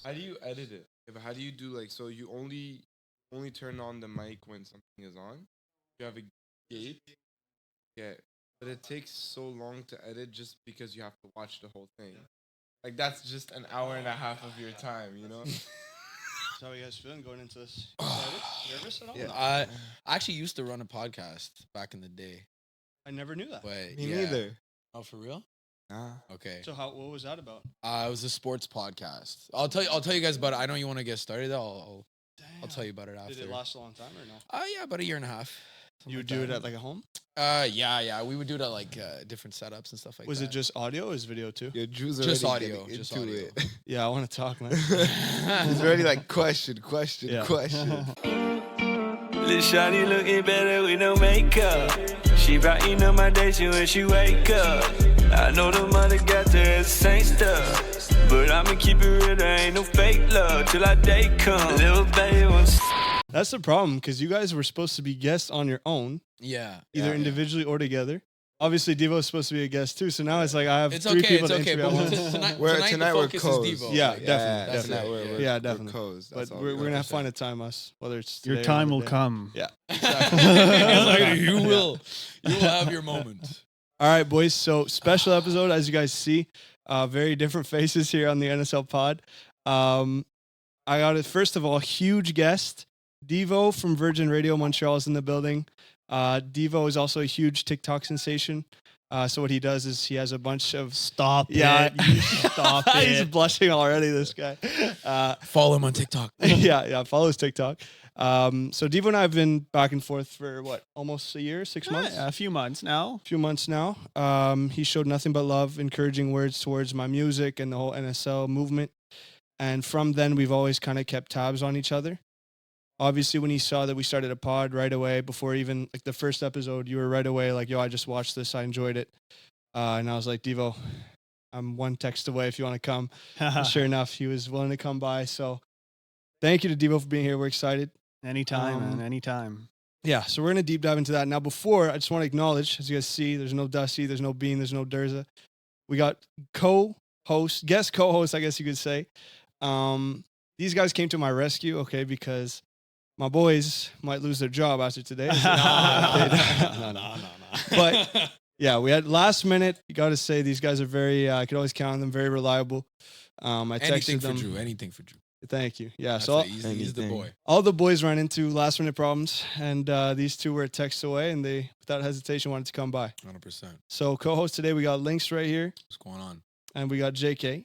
How do you edit it? How do you do like so? You only turn on the mic when something is on. You have a gate. Yeah, but it takes so long to edit just because you have to watch the whole thing. Like that's just an hour and a half of your time, you know? So how are you guys feeling going into this? Excited? Nervous at all? Yeah, No. I actually used to run a podcast back in the day, I never knew that. but Me yeah. neither. Oh, for real? Nah. Okay. So what was that about? It was a sports podcast. I'll tell you guys about it. I know you want to get started. I'll tell you about it after. Did it last a long time or no? Yeah, about a year and a half. You would do it at like a home? Yeah. We would do it at like different setups and stuff like Was that. it just audio or is video too? Yeah, Drew's Just already audio, getting just into audio. it. Yeah, I want to talk, man. He's already like question. Yeah. Little shawty looking better with no makeup. She brighten up my day when she wake up. I know the mother got the same stuff, but I'ma keep it real, there ain't no fake love till our day come. Little baby was. That's the problem because you guys were supposed to be guests on your own, Yeah. either individually or together. Obviously, Deevo is supposed to be a guest too, so now it's like I have It's three okay. people It's to okay. interview But at once. tonight Tonight the we're focus codes. is Deevo. Yeah, Like, definitely. that's Tonight it. we're Yeah, definitely. codes. But That's all we're we gonna gotta have to find say. a time, us, whether it's today Your or time will another day. come. Yeah. You will have your moment. All right, boys. So special episode, as you guys see, very different faces here on the NSL pod. I got it. First of all, huge guest, Deevo from Virgin Radio Montreal is in the building. Deevo is also a huge TikTok sensation. So what he does is he has a bunch of Stop Yeah. it. You stop He's it. blushing already. This guy. Follow him on TikTok. Yeah. Follow his TikTok. So Deevo and I have been back and forth for what, almost a year, 6 months. A few months now. Few months now. He showed nothing but love, encouraging words towards my music and the whole NSL movement. And from then, we've always kind of kept tabs on each other. Obviously, when he saw that we started a pod right away, before even like the first episode, you were right away like, yo, I just watched this. I enjoyed it. And I was like, Deevo, I'm one text away if you want to come. And sure enough, he was willing to come by. So thank you to Deevo for being here. We're excited. Anytime, man. Anytime. Yeah, so we're going to deep dive into that. Now, before, I just want to acknowledge, as you guys see, there's no Dusty, there's no Bean, there's no Durza. We got guest co-hosts, I guess you could say. These guys came to my rescue, okay, because my boys might lose their job after today. No. But, yeah, we had last minute. You got to say, these guys are very, I could always count on them, very reliable. I texted Anything for them. Drew. Anything for Drew. Thank you. Yeah, That's so it. He's the boy. all the boys ran into last minute problems, and these two were a text away, and they, without hesitation, wanted to come by. 100%. So co-host today, we got Lynx right here, What's going on? and we got JK.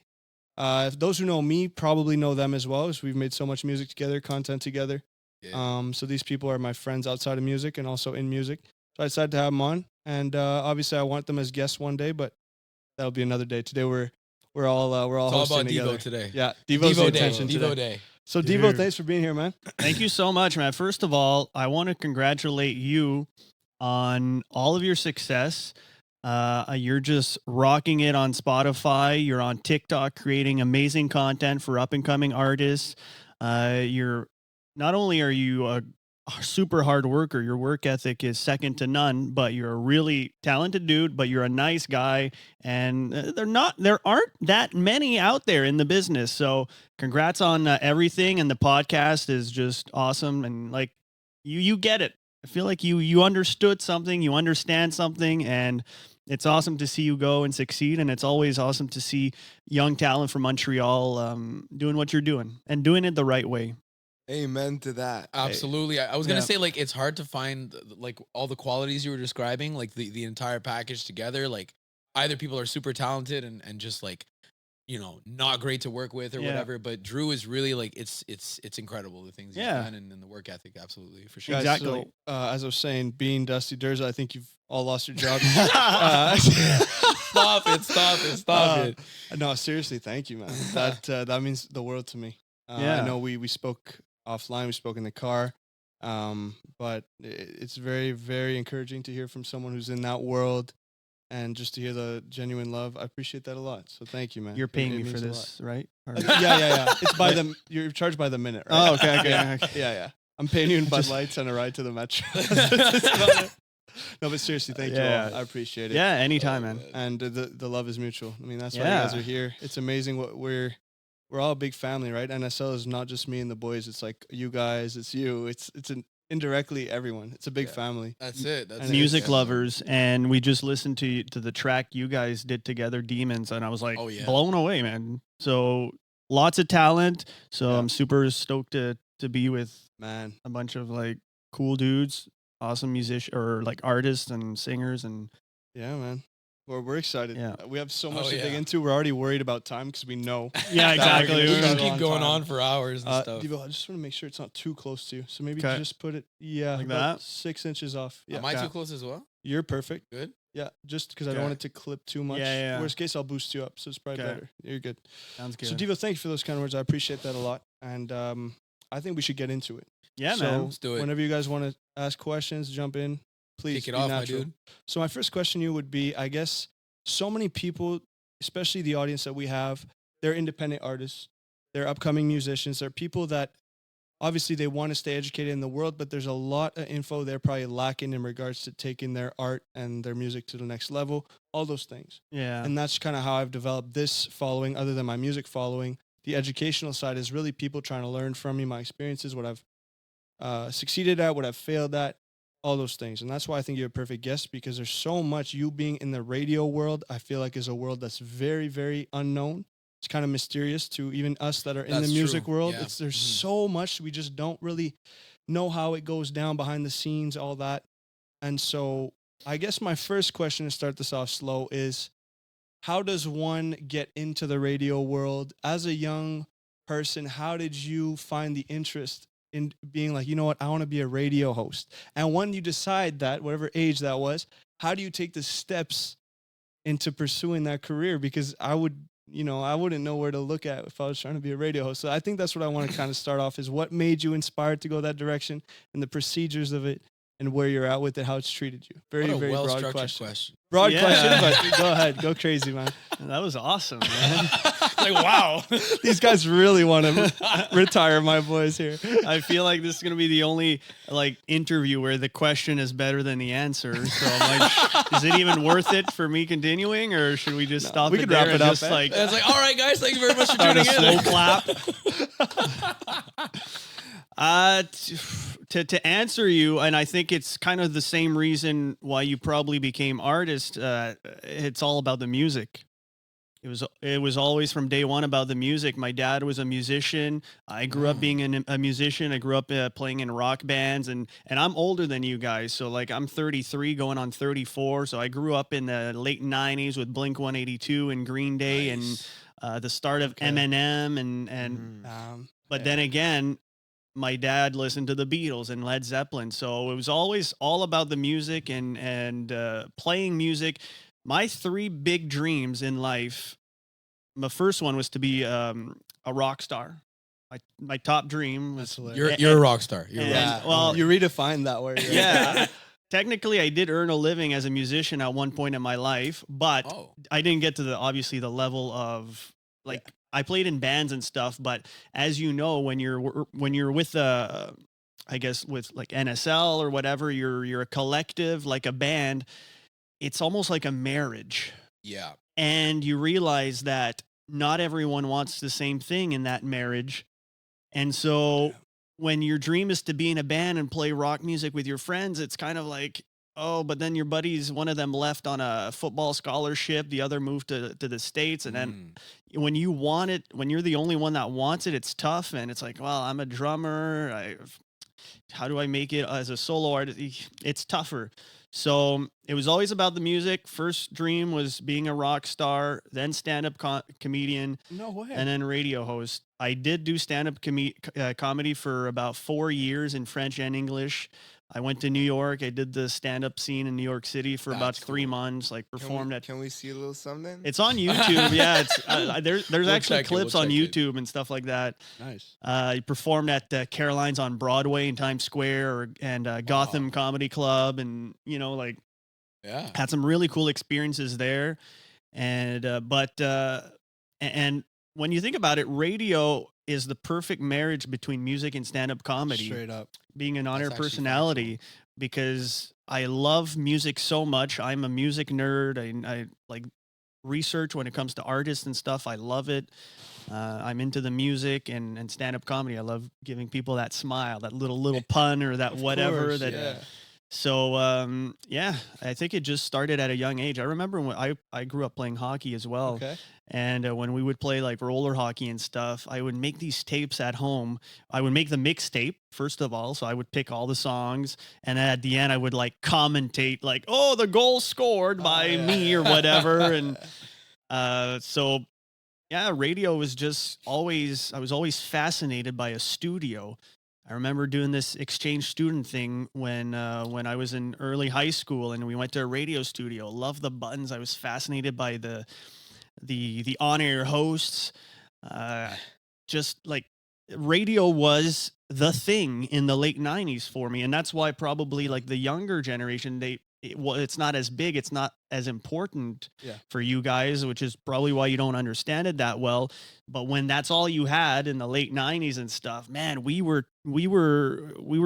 If those who know me probably know them as well, as we've made so much music together, content together. Yeah. So these people are my friends outside of music and also in music. So I decided to have them on, and obviously I want them as guests one day, but that'll be another day. Today we're all It's all hosting about together. Deevo today. Yeah, Deevo's the Deevo attention Day. today. Deevo Day. So Dude. Deevo, thanks for being here, man. Thank you so much, man. First of all, I want to congratulate you on all of your success. You're just rocking it on Spotify. You're on TikTok creating amazing content for up and coming artists. You're not only are you a super hard worker, your work ethic is second to none, but you're a really talented dude, but you're a nice guy, and there aren't that many out there in the business. So congrats on everything, and the podcast is just awesome, and like you get it. I feel like you understood something, you understand something, and it's awesome to see you go and succeed, and it's always awesome to see young talent from Montreal doing what you're doing and doing it the right way. Amen to that. Absolutely. I was gonna Yeah. say, like, it's hard to find like all the qualities you were describing, like the entire package together. Like either people are super talented and just like, you know, not great to work with or Yeah. whatever. But Drew is really like it's incredible the things he's Yeah. done and the work ethic, absolutely for sure. Guys, Exactly. So, as I was saying, Bean, Dusty, Durza, I think you've all lost your jobs. Stop it. No, seriously, thank you, man. That means the world to me. Yeah. I know we spoke offline, we spoke in the car, but it's very, very encouraging to hear from someone who's in that world, and just to hear the genuine love. I appreciate that a lot. So thank you, man. You're paying It me for means a this, right? Or- lot. Yeah. It's by the you're charged by the minute, right? Oh, okay. Yeah. I'm paying you in Bud Lights and a ride to the Metro. That's about it. No, but seriously, thank you Yeah. all. I appreciate it. Yeah, anytime, man. And the love is mutual. I mean, that's why Yeah. you guys are here. It's amazing what we're we're all a big family, right? NSL is not just me and the boys. It's like you guys, it's you, it's indirectly everyone. It's a big family. That's it. That's And it. Music Yeah. lovers, and we just listened to the track you guys did together, Demons, and I was like Oh, yeah. blown away, man. So lots of talent. So Yeah. I'm super stoked to be with Man, a bunch of like cool dudes, awesome musicians or like artists and singers, and yeah, man. We're excited. Yeah. We have so much Oh, to dig yeah. into. We're already worried about time because we know. yeah, that exactly. we're We gonna just struggle keep going time. on for hours and stuff. Deevo, I just want to make sure it's not too close to you. So maybe 'Kay. just put it, Like about that? 6 inches off. Yeah, Am I Okay. too close as well? you're perfect. Good. Yeah, just because I don't Okay. want it to clip too much. Yeah. Worst case, I'll boost you up, so it's probably Okay. better. You're good. Sounds good. So Deevo, thank you for those kind of words. I appreciate that a lot. And I think we should get into it. yeah, so man. Let's do it. Whenever you guys want to ask questions, jump in. Please Kick it be off, my natural. dude. So my first question to you would be, I guess, so many people, especially the audience that we have, they're independent artists, they're upcoming musicians, they're people that obviously they want to stay educated in the world, but there's a lot of info they're probably lacking in regards to taking their art and their music to the next level, all those things. Yeah. And that's kind of how I've developed this following, other than my music following. The educational side is really people trying to learn from me, my experiences, what I've succeeded at, what I've failed at, all those things. And that's why I think you're a perfect guest, because there's so much. You being in the radio world, I feel like is a world that's very, very unknown. It's kind of mysterious to even us that are in That's the music true. world. Yeah. There's Mhm. so much we just don't really know how it goes down behind the scenes, all that. And so I guess my first question to start this off slow is, how does one get into the radio world as a young person? How did you find the interest in being like, you know what, I want to be a radio host? And when you decide that, whatever age that was, how do you take the steps into pursuing that career? Because I wouldn't know where to look at if I was trying to be a radio host. So I think that's what I want to kind of start off, is what made you inspired to go that direction and the procedures of it and where you're at with it, how it's treated you. Very, What a very broad well-structured question. Broad Yeah. question, but go ahead. Go crazy, man. That was awesome, man. Like, wow. These guys really want to retire my boys here. I feel like this is gonna be the only like interview where the question is better than the answer. So I'm like, is it even worth it for me continuing, or should we just stop? we it could there wrap and it up, Just eh? like It's like, all right, guys, thank you very much for start a tuning in. slow clap. To answer you, and I think it's kind of the same reason why you probably became artist. It's all about the music. It was always from day one about the music. My dad was a musician. I grew up being a musician. I grew up playing in rock bands, and I'm older than you guys. So like I'm 33, going on 34. So I grew up in the late 90s with Blink-182 and Green Day, Nice. and the start of Okay. Eminem, and but Yeah. then again, my dad listened to the Beatles and Led Zeppelin. So it was always all about the music and playing music. My three big dreams in life, the first one was to be a rock star. My top dream was, That's hilarious. You're a rock star. You're a rock Yeah. star. Well, you redefined that word. yeah. Technically, I did earn a living as a musician at one point in my life, but Oh. I didn't get to obviously the level of like I played in bands and stuff. But as you know, when you're with I guess with like NSL or whatever, you're a collective, like a band. It's almost like a marriage. Yeah. And you realize that not everyone wants the same thing in that marriage. And so when your dream is to be in a band and play rock music with your friends, it's kind of like, oh, but then your buddies, one of them left on a football scholarship, the other moved to the States. And then when you want it, when you're the only one that wants it, it's tough. And it's like, well, I'm a drummer. How do I make it as a solo artist? It's tougher. So it was always about the music. First dream was being a rock star, then stand-up comedian, No way. and then radio host. I did do stand-up comedy for about 4 years in French and English. I went to New York. I did the stand-up scene in New York City for about That's 3 cool. months. Like performed at. Can we see a little something? It's on YouTube. Yeah, it's there's We'll actually check it, clips we'll on check it. YouTube and stuff like that. Nice. He performed at Caroline's on Broadway in Times Square and Gotham Comedy Club, and like Yeah. had some really cool experiences there. And and when you think about it, radio is the perfect marriage between music and stand-up comedy. Straight up. Being an honor actually personality, because I love music so much. I'm a music nerd. I like research when it comes to artists and stuff. I love it. I'm into the music and stand up comedy. I love giving people that smile, that little pun or that Of whatever. course, That yeah. So yeah, I think it just started at a young age. I remember when I grew up playing hockey as well. Okay. And when we would play like roller hockey and stuff, I would make these tapes at home. I would make the mixtape first of all, so I would pick all the songs, and then at the end I would like commentate like, "Oh, the goal scored by me" or whatever. And so yeah, radio was just always, I was always fascinated by a studio. I remember doing this exchange student thing when I was in early high school, and we went to a radio studio. Loved the buttons. I was fascinated by the on-air hosts. Just like radio was the thing in the late 90s for me, and that's why probably like the younger generation, it's not as big, it's not as important Yeah. for you guys, which is probably why you don't understand it that well. But when that's all you had in the late 90s and stuff, man, we were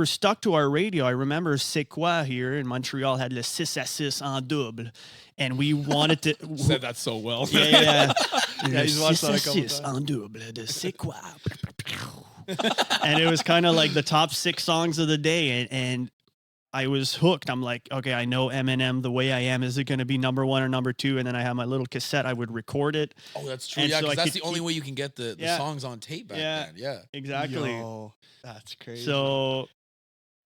stuck to our radio. I remember C'est Quoi here in Montreal had le 6 à 6 en double, and we wanted to Said that so well. yeah. Yeah, he's watched that a 6 à couple 6 times. en double de C'est Quoi. And it was kind of like the top 6 songs of the day, and I was hooked. I'm like, okay, I know Eminem, The Way I Am. Is it going to be number 1 or number 2? And then I have my little cassette. I would record it. Oh, that's true. And Yeah, so I because that's could the only keep- way you can get the Yeah. songs on tape back Yeah. then. Yeah. Exactly. Yo, that's crazy. So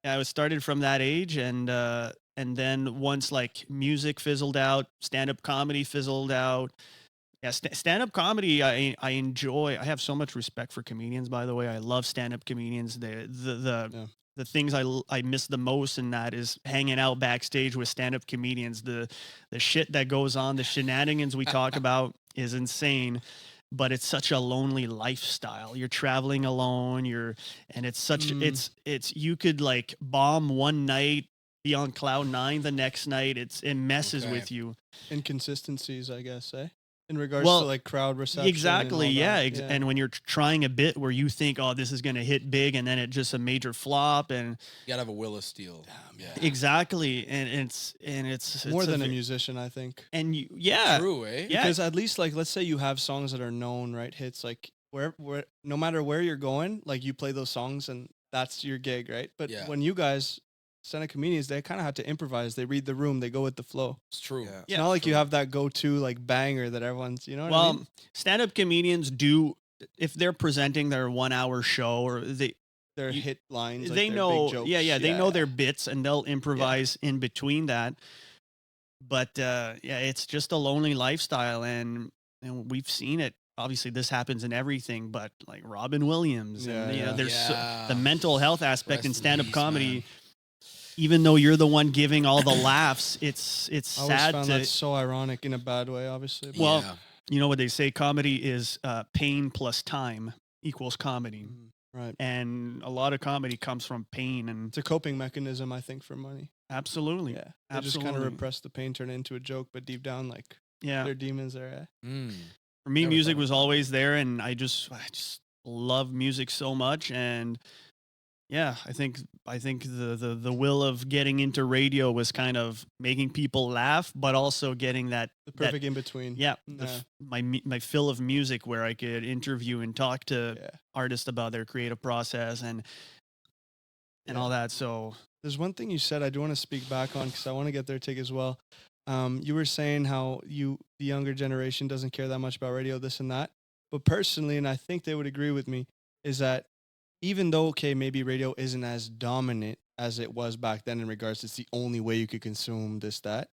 yeah, I was started from that age, and then once like music fizzled out, stand-up comedy fizzled out. Yeah, stand-up comedy, I enjoy. I have so much respect for comedians, by the way. I love stand-up comedians. The things I miss the most in that is hanging out backstage with stand-up comedians. The shit that goes on, the shenanigans we talk about is insane. But it's such a lonely lifestyle. You're traveling alone. And it's such it's you could like bomb one night, be on cloud 9 the next night. It messes Okay. with you. Inconsistencies, I guess, in regards Well, to like crowd reception. Exactly. And all Yeah. that. And when you're trying a bit where you think, oh, this is going to hit big, and then it just a major flop, and You gotta have a will of steel. Yeah. exactly, and it's More than a ve- musician, I think. and you, yeah, True, eh? yeah, Because at least like let's say you have songs that are known, right? Hits like where no matter where you're going, like you play those songs and that's your gig, right? But Yeah. when you guys stand-up comedians, they kind of have to improvise. They read the room, they go with the flow. It's true. Yeah. It's not like you have that go-to like banger that everyone's, you know what I Well, mean? stand-up comedians do, if they're presenting their 1 hour show, or Their you- hit lines, like they their know, big jokes. yeah, they know their bits, and they'll improvise in between that. But yeah, it's just a lonely lifestyle, and we've seen it. Obviously, this happens in everything, but like Robin Williams, and Yeah, yeah. there's Yeah. the mental health aspect Rest in in stand-up peace, comedy. man. Even though you're the one giving all the laughs, it's I always sad found to. that so ironic in a bad way, obviously. but- Well, Yeah. You know what they say? Comedy is pain plus time equals comedy, Right. and a lot of comedy comes from pain. And It's a coping mechanism, I think, for money. absolutely, Yeah. They just kind of absolutely. repress the pain, turn it into a joke, but deep down, like yeah. their demons are. Mm. For me, Never music thought was of that. always there, and I just love music so much. And yeah, I think the will of getting into radio was kind of making people laugh, but also getting that The perfect in between. yeah, Yeah. my fill of music where I could interview and talk to Yeah. artists about their creative process and all that. So There's one thing you said I do want to speak back on because I want to get their take as well. You were saying how the younger generation doesn't care that much about radio, this and that. But personally, and I think they would agree with me, is that even though, okay, maybe radio isn't as dominant as it was back then in regards to it's the only way you could consume this, that,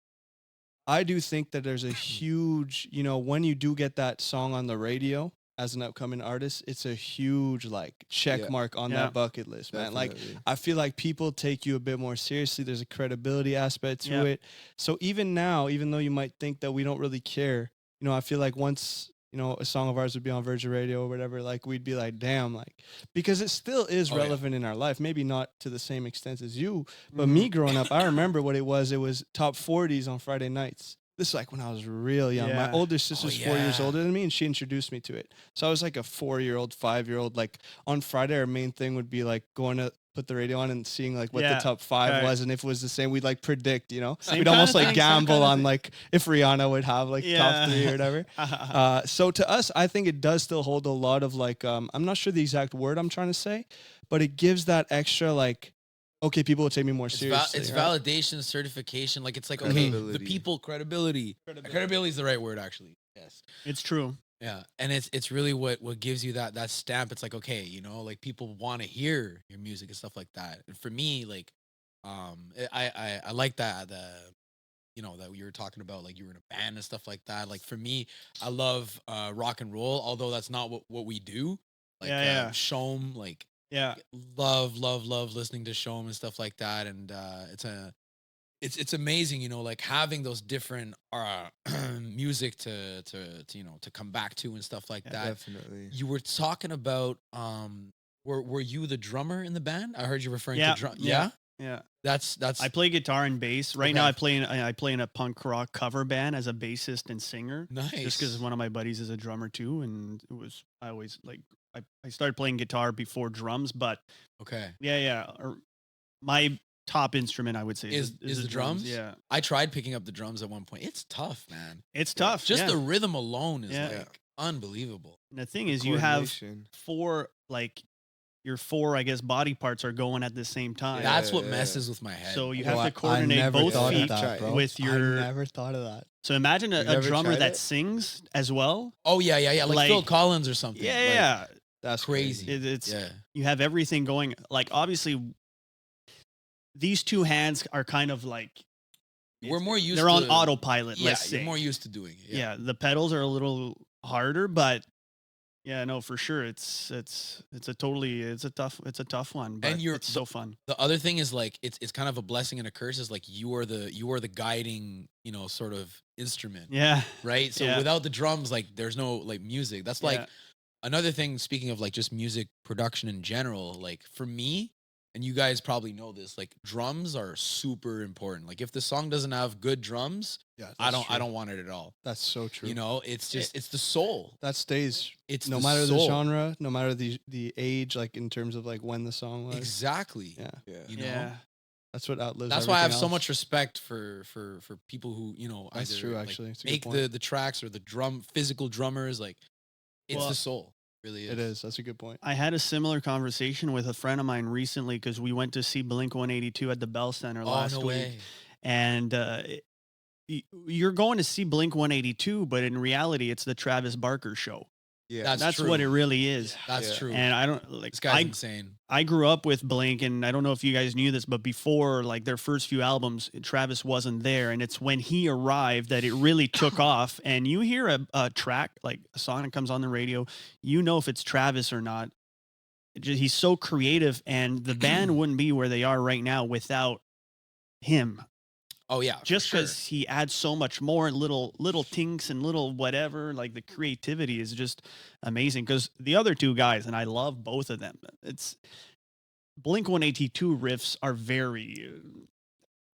I do think that there's a huge, when you do get that song on the radio as an upcoming artist, it's a huge like check Yeah. mark on Yeah. that bucket list, man. Like, Definitely. I feel like people take you a bit more seriously. There's a credibility aspect to Yeah. it. So even now, even though you might think that we don't really care, I feel like once, a song of ours would be on Virgin Radio or whatever, like we'd be like, damn, like, because it still is Oh, yeah. relevant in our life. Maybe not to the same extent as you, but Mm-hmm. me growing up, I remember what it was. It was top 40s on Friday nights. This is like when I was real young. My Yeah. older sister's 4 years yeah. older than me, and she introduced me to it. So I was like a 4-year-old, 5-year-old. Like on Friday, our main thing would be like going to put the radio on and seeing like what Yeah, the top 5 right. was, and if it was the same, we'd like predict, you know, Same we'd kinda almost like thing, same gamble kinda on thing. like if Rihanna would have like top 3 or whatever. So to us, I think it does still hold a lot of like, I'm not sure the exact word I'm trying to say, but it gives that extra like, okay, people will take me more seriously. It's right? validation, certification. Like it's like okay, the Credibility. people credibility. Credibility is the right word actually. Yes. It's true. Yeah, and it's really what gives you that stamp. It's like okay, you know, like people want to hear your music and stuff like that. And for me, like, I like that you know that you were talking about like you were in a band and stuff like that. Like for me, I love rock and roll, although that's not what we do. Like Yeah. Shom, like Yeah. love listening to Shom and stuff like that. And it's amazing, you know, like having those different music to you know to come back to and stuff like that. Definitely. You were talking about were you the drummer in the band? I heard you referring Yeah, to drum. yeah. Yeah, Yeah. that's I play guitar and bass. Right now Okay. I play in a punk rock cover band as a bassist and singer. nice. Just because one of my buddies is a drummer too, and I always like I started playing guitar before drums, but Okay, yeah. My top instrument I would say is the drums? Yeah, I tried picking up the drums at one point. It's tough, man. it's tough. Just yeah. the rhythm alone is Yeah. like unbelievable. And the thing is, you have Coordination. 4 like your 4 I guess body parts are going at the same time. That's what yeah. messes with my head. So you Well, have I to coordinate never both thought of feet that, bro. with your. I never thought of that. So imagine You a never drummer tried that it? sings as well. oh yeah, like Phil like- Collins or something. Yeah, Like, yeah. That's crazy. It's Yeah. you have everything going. Like obviously, these 2 hands are kind of like We're more used. they're to, on autopilot. Yeah, Let's you're say. more used to doing it. Yeah, the pedals are a little harder, but yeah, no, for sure, it's a tough one. But you're- it's so fun. The other thing is like it's kind of a blessing and a curse. Is like you are the guiding, you know, sort of instrument, Yeah, right? So Yeah. without the drums, like there's no like music. That's like Yeah. another thing. Speaking of like just music production in general, like for me, and you guys probably know this, like drums are super important. Like if the song doesn't have good drums, Yeah, I don't want it at all. That's so true. You know, it's just it's the soul. that stays It's no the matter the soul. genre, no matter the age, like in terms of like when the song was. Exactly. Yeah, Yeah. You know. yeah. that's what outlives. That's why I have everything so else. much respect for people who, you know, That's either, true, like, actually. It's a good make point. the tracks or the physical drummers. Like it's Well, the soul. It really is. It is. That's a good point. I had a similar conversation with a friend of mine recently because we went to see Blink 182 at the Bell Center Oh last no week, way. and you're going to see Blink 182, but in reality, it's the Travis Barker show. Yeah. That's That's what true. it really is. That's Yeah. true. And I don't like. This guy's insane. I grew up with Blink, and I don't know if you guys knew this, but before like their first few albums, Travis wasn't there, and it's when he arrived that it really took off. And you hear a track like a song that comes on the radio, you know if it's Travis or not. He's so creative, and the band wouldn't be where they are right now without him. Oh yeah. Just for sure. because he adds so much more and little tinks and little whatever, like the creativity is just amazing. Because the other 2 guys, and I love both of them. It's Blink 182 riffs are very.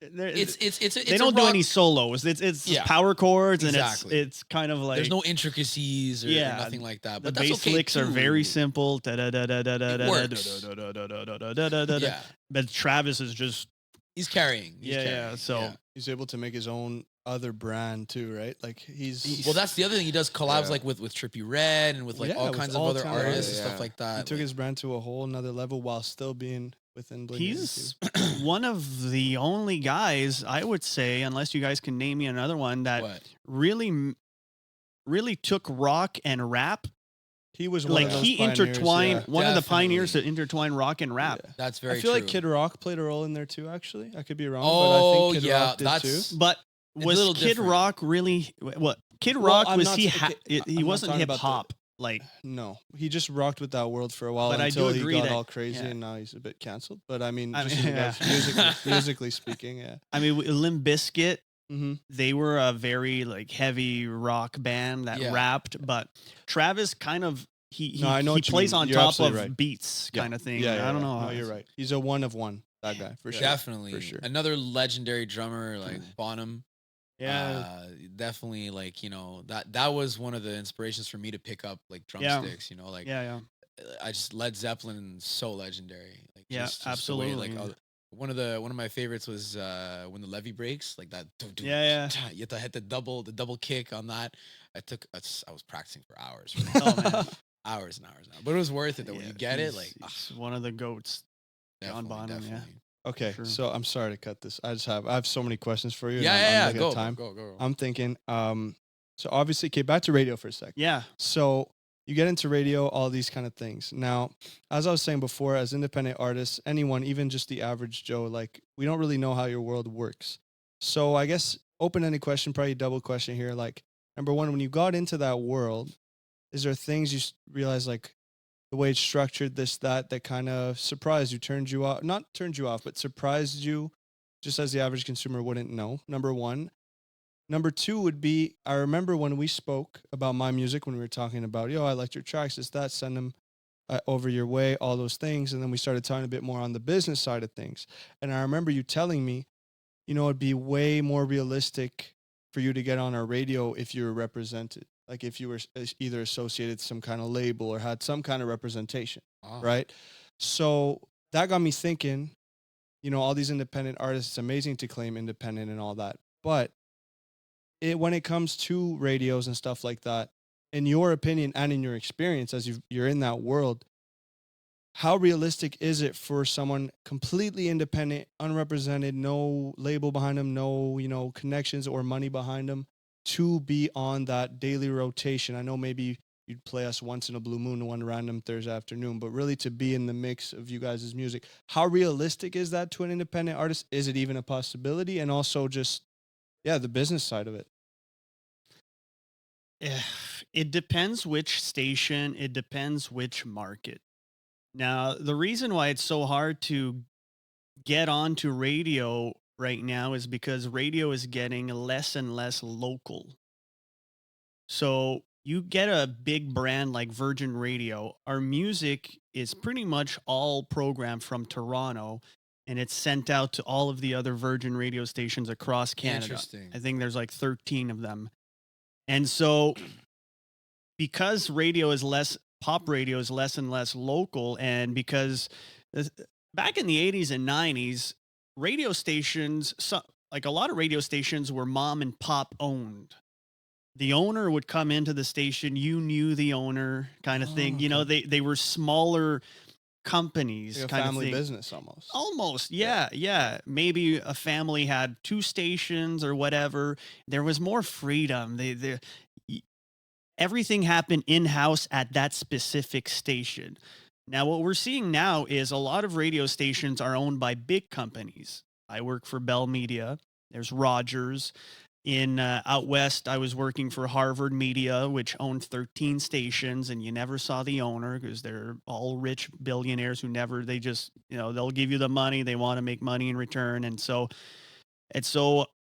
They don't do any solos. It's Yeah, power chords, and exactly. it's kind of like There's no intricacies or Yeah, nothing like that. the But that's bass okay licks are very too. simple. works. Yeah. But Travis is just He's carrying. He's Yeah, carrying. so- He's able to make his own other brand too, right? Like he's Well, that's the other thing. He does collabs Yeah. like with Trippie Redd and with like Yeah, all with kinds of all other talent. artists and Yeah, stuff yeah. like that. he took like- his brand to a whole nother level while still being within Blink. He's one of the only guys, I would say, unless you guys can name me another one, that what? really took rock and rap. he was one Like of those he pioneers, intertwined yeah. one of the pioneers that Definitely. intertwine rock and rap. Yeah. That's very I feel true. like Kid Rock played a role in there too. Actually, I could be wrong. Oh, but I think Kid yeah, Rock did that's- too. But It's a was little Kid different. Rock really what? Kid Well, Rock I'm was not he? sa- okay, I'm He not wasn't talking hip about the- hop. Like No, he just rocked with that world for a while But I do until he agree got that- all crazy, yeah. and now he's a bit canceled. But I mean, I just mean, in regards yeah. musically speaking, yeah. I mean, Limp Bizkit, Mm-hmm. they were a very like heavy rock band that Yeah. rapped, but Travis kind of he No, I know he what you plays mean. on You're top of absolutely right. beats kind of thing. Yeah, I don't know. No, how you're it's- right. He's a one of one. That guy for sure. Definitely. For sure. Another legendary drummer like Bonham. Yeah, Definitely like, you know, that was one of the inspirations for me to pick up like Yeah. drumsticks, you know, like yeah. I just Led Zeppelin so legendary. Like Yeah, just the way, absolutely. like one of my favorites was when the levee breaks, like that. Yeah, You have to hit the double kick on that. I was practicing for hours, Oh man, hours and hours and hours. But it was worth it though. When you get it, like he's one of the goats. John definitely, Bonham, yeah. definitely. Okay, Sure. so I'm sorry to cut this. I have so many questions for you. Yeah, and I'm looking go, at time. go. I'm thinking, so obviously, okay, back to radio for a sec. Yeah, So you get into radio, all these kind of things. Now, as I was saying before, as independent artists, anyone, even just the average Joe, like we don't really know how your world works. So I guess open-ended question, probably double question here. Like, number one, when you got into that world, is there things you realize like the way it's structured, this, that kind of surprised you, turned you off, not turned you off, but surprised you, just as the average consumer wouldn't know? Number one. Number two would be, I remember when we spoke about my music, when we were talking about, I liked your tracks, this, that, send them over your way, all those things. And then we started talking a bit more on the business side of things. And I remember you telling me, it'd be way more realistic for you to get on our radio if you were represented. Like if you were either associated to some kind of label or had some kind of representation, right? So that got me thinking, all these independent artists, it's amazing to claim independent and all that. But when it comes to radios and stuff like that, in your opinion and in your experience as you're in that world, how realistic is it for someone completely independent, unrepresented, no label behind them, no connections or money behind them, to be on that daily rotation? I know maybe you'd play us once in a blue moon, one random Thursday afternoon, but really to be in the mix of you guys' music, how realistic is that to an independent artist? Is it even a possibility? And also just the business side of it. It depends which station. It depends which market. Now, the reason why it's so hard to get onto radio right now is because radio is getting less and less local. So you get a big brand like Virgin Radio. Our music is pretty much all programmed from Toronto, and it's sent out to all of the other Virgin radio stations across Canada. Interesting. I think there's like 13 of them. And so because pop radio is less and less local, and because back in the 80s and 90s, radio stations, like a lot of radio stations were mom and pop owned. The owner would come into the station, you knew the owner kind of thing. Okay. They were smaller companies, like a kind family of thing. business almost. Almost, yeah. Maybe a family had 2 stations or whatever. There was more freedom. Everything happened in-house at that specific station. Now, what we're seeing now is a lot of radio stations are owned by big companies. I work for Bell Media. There's Rogers. In out west, I was working for Harvard Media, which owned 13 stations, and you never saw the owner because they're all rich billionaires they just, they'll give you the money. They want to make money in return. And so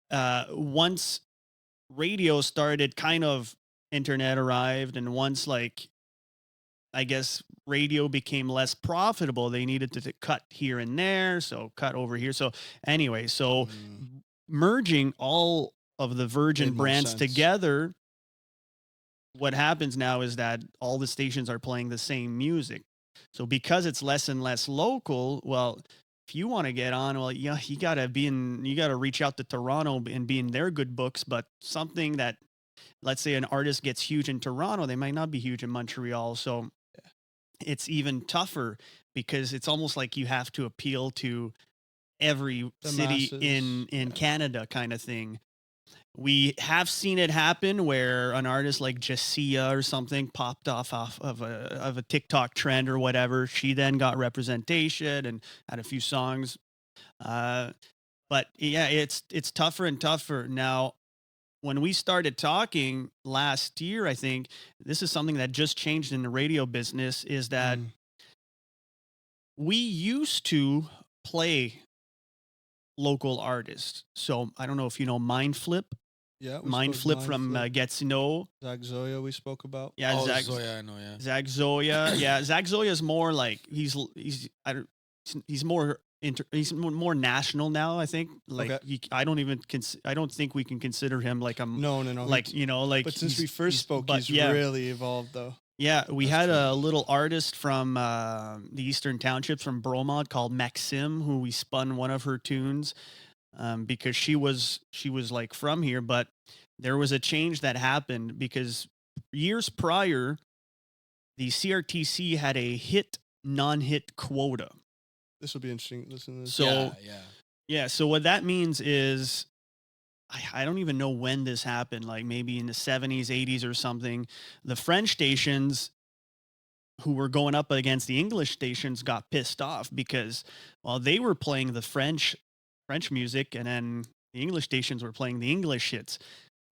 once radio started, kind of internet arrived, and once I guess radio became less profitable, they needed to cut here and there, so cut over here. So anyway, merging all of the Virgin Made more brands sense. together, what happens now is that all the stations are playing the same music. So because it's less and less local, well, if you want to get on, well, you got to reach out to Toronto and be in their good books. But something that, let's say an artist gets huge in Toronto, they might not be huge in Montreal. So it's even tougher because it's almost like you have to appeal to every The city masses, in Canada, kind of thing. We have seen it happen where an artist like Jessia or something popped off of a TikTok trend or whatever. She then got representation and had a few songs. But yeah, it's tougher and tougher. Now, when we started talking last year, I think this is something that just changed in the radio business, is that we used to play local artists. So I don't know if you know Mindflip. Yeah, Mindflip from Gatineau. Zach Zoya we spoke about. Yeah, Oh, Zach Zoya, I know, yeah. Zach Zoya. Yeah, Zach Zoya is more like he's more national now. I think I don't think we can consider him like a No. like But since we first spoke, he's really evolved though. Yeah, we That's had true. a little artist from the Eastern Townships from Bromont called Maxim, who we spun one of her tunes because she was like from here, but there was a change that happened because years prior, the CRTC had a hit non-hit quota. This will be interesting. Listen to this. So yeah. yeah, so what that means is I don't even know when this happened, like maybe in the 70s, 80s or something. The French stations who were going up against the English stations got pissed off because while they were playing the French music and then the English stations were playing the English hits.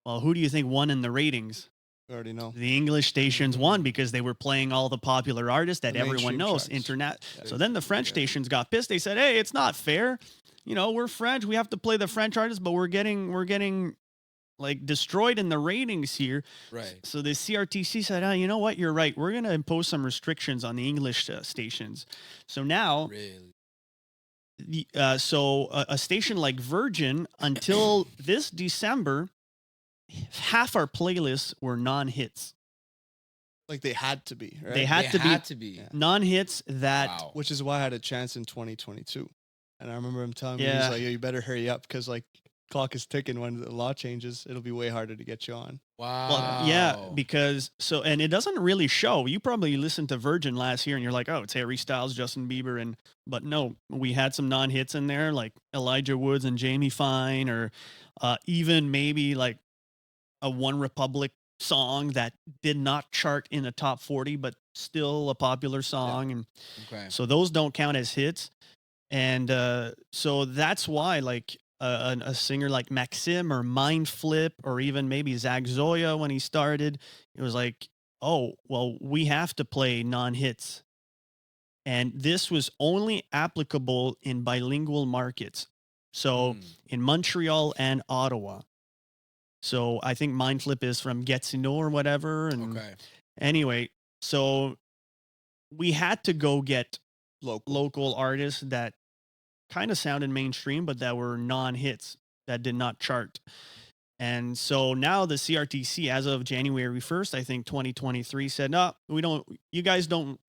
Well, who do you think won in the ratings? You already know. The English stations won because they were playing all the popular artists that The everyone mainstream knows. tracks. Internet. Yeah. So then the French stations got pissed. They said, "Hey, it's not fair. You know, we're French. We have to play the French artists, but we're getting like destroyed in the ratings here." Right. So the CRTC said, "Oh, you know what? You're right. We're going to impose some restrictions on the English stations." So now, Really. a station like Virgin, until this December, half our playlists were non-hits. Like they had to be, right? They had to be Yeah. non-hits that Wow. Which is why I had a chance in 2022. And I remember him telling me, Yeah. he's like, "Yo, you better hurry up because like clock is ticking. When the law changes, it'll be way harder to get you on." Wow. Well, yeah, because and it doesn't really show. You probably listened to Virgin last year and you're like, "Oh, it's Harry Styles, Justin Bieber," but no, we had some non-hits in there like Elijah Woods and Jamie Fine, or even maybe like a One Republic song that did not chart in the top 40, but still a popular song. And Okay. so those don't count as hits. And so that's why like a singer like Maxim or Mind Flip or even maybe Zach Zoya when he started, it was like, oh, well, we have to play non-hits. And this was only applicable in bilingual markets. So in Montreal and Ottawa. So I think Mind Flip is from Gatineau or whatever. And Okay. anyway, so we had to go get Local. local artists that kind of sounded mainstream, but that were non-hits that did not chart. And so now the CRTC, as of January 1st, I think 2023, said, "No, you guys don't,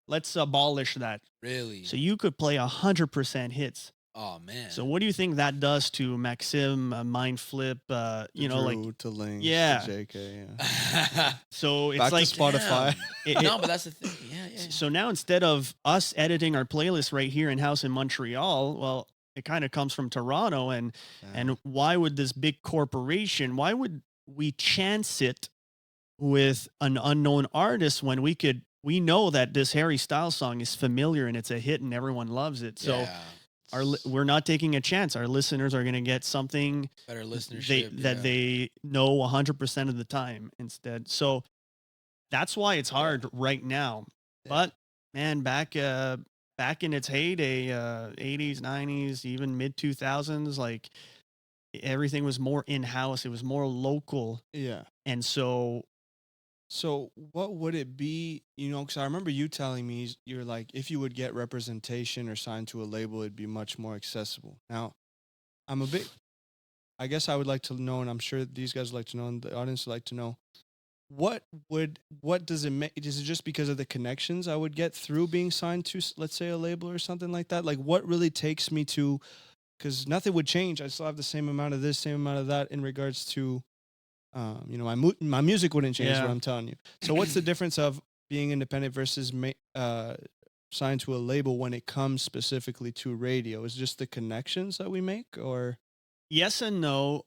let's abolish that." Really. So you could play 100% hits. Oh man. So what do you think that does to Maxim, Mind Flip, you know, like, Drew to Lynx, Yeah. to JK, yeah. so it's Back like, to Spotify. No, but that's the thing. Yeah. so now instead of us editing our playlist right here in house in Montreal, well, it kind of comes from Toronto, and why would this big corporation, why would we chance it with an unknown artist when we know that this Harry Styles song is familiar and it's a hit and everyone loves it. So Yeah. we're not taking a chance. Our listeners are going to get something Better listenership. that they know 100% of the time instead. So that's why it's hard right now. Yeah. But man, back in its heyday, 80s, 90s, even mid 2000s, like everything was more in-house. It was more local. Yeah. And so So what would it be? You know, because I remember you telling me you're like, if you would get representation or signed to a label, it'd be much more accessible. Now, I guess I would like to know, and I'm sure these guys would like to know, and the audience would like to know, what does it make? Is it just because of the connections I would get through being signed to, let's say, a label or something like that? Like, what really takes me to, because nothing would change. I still have the same amount of this, same amount of that in regards to, you know, my music wouldn't change. Yeah. What I'm telling you. So what's the difference of being independent versus signed to a label when it comes specifically to radio? Is it just the connections that we make, or? yes and no.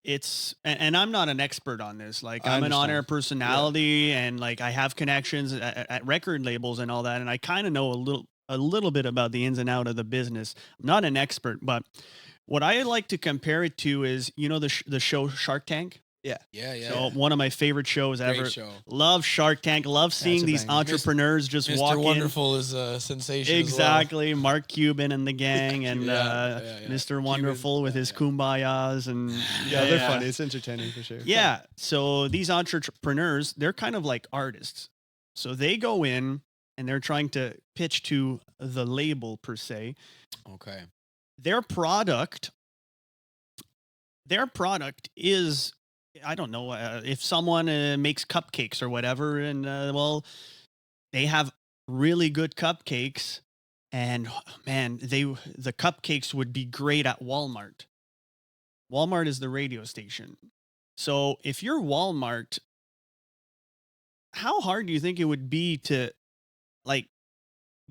It's and I'm not an expert on this. Like I I'm an on-air understand. personality, and like I have connections at record labels and all that, and I kind of know a little bit about the ins and out of the business. I'm not an expert, but what I like to compare it to is, you know, the show Shark Tank. Yeah. So one of my favorite shows Great ever. show. Love Shark Tank. Love seeing a these banger. entrepreneurs just Mr. walk in. Wonderful is a sensation. Exactly, Mark Cuban and the gang, and Yeah. Mr. Wonderful with his kumbayas, and Yeah, they're funny. It's entertaining for sure. yeah. So these entrepreneurs, they're kind of like artists. So they go in and they're trying to pitch to the label per se. Okay. Their product is I don't know if someone makes cupcakes or whatever, and well, they have really good cupcakes, and man, the cupcakes would be great at Walmart. Walmart is the radio station. So if you're Walmart, how hard do you think it would be to like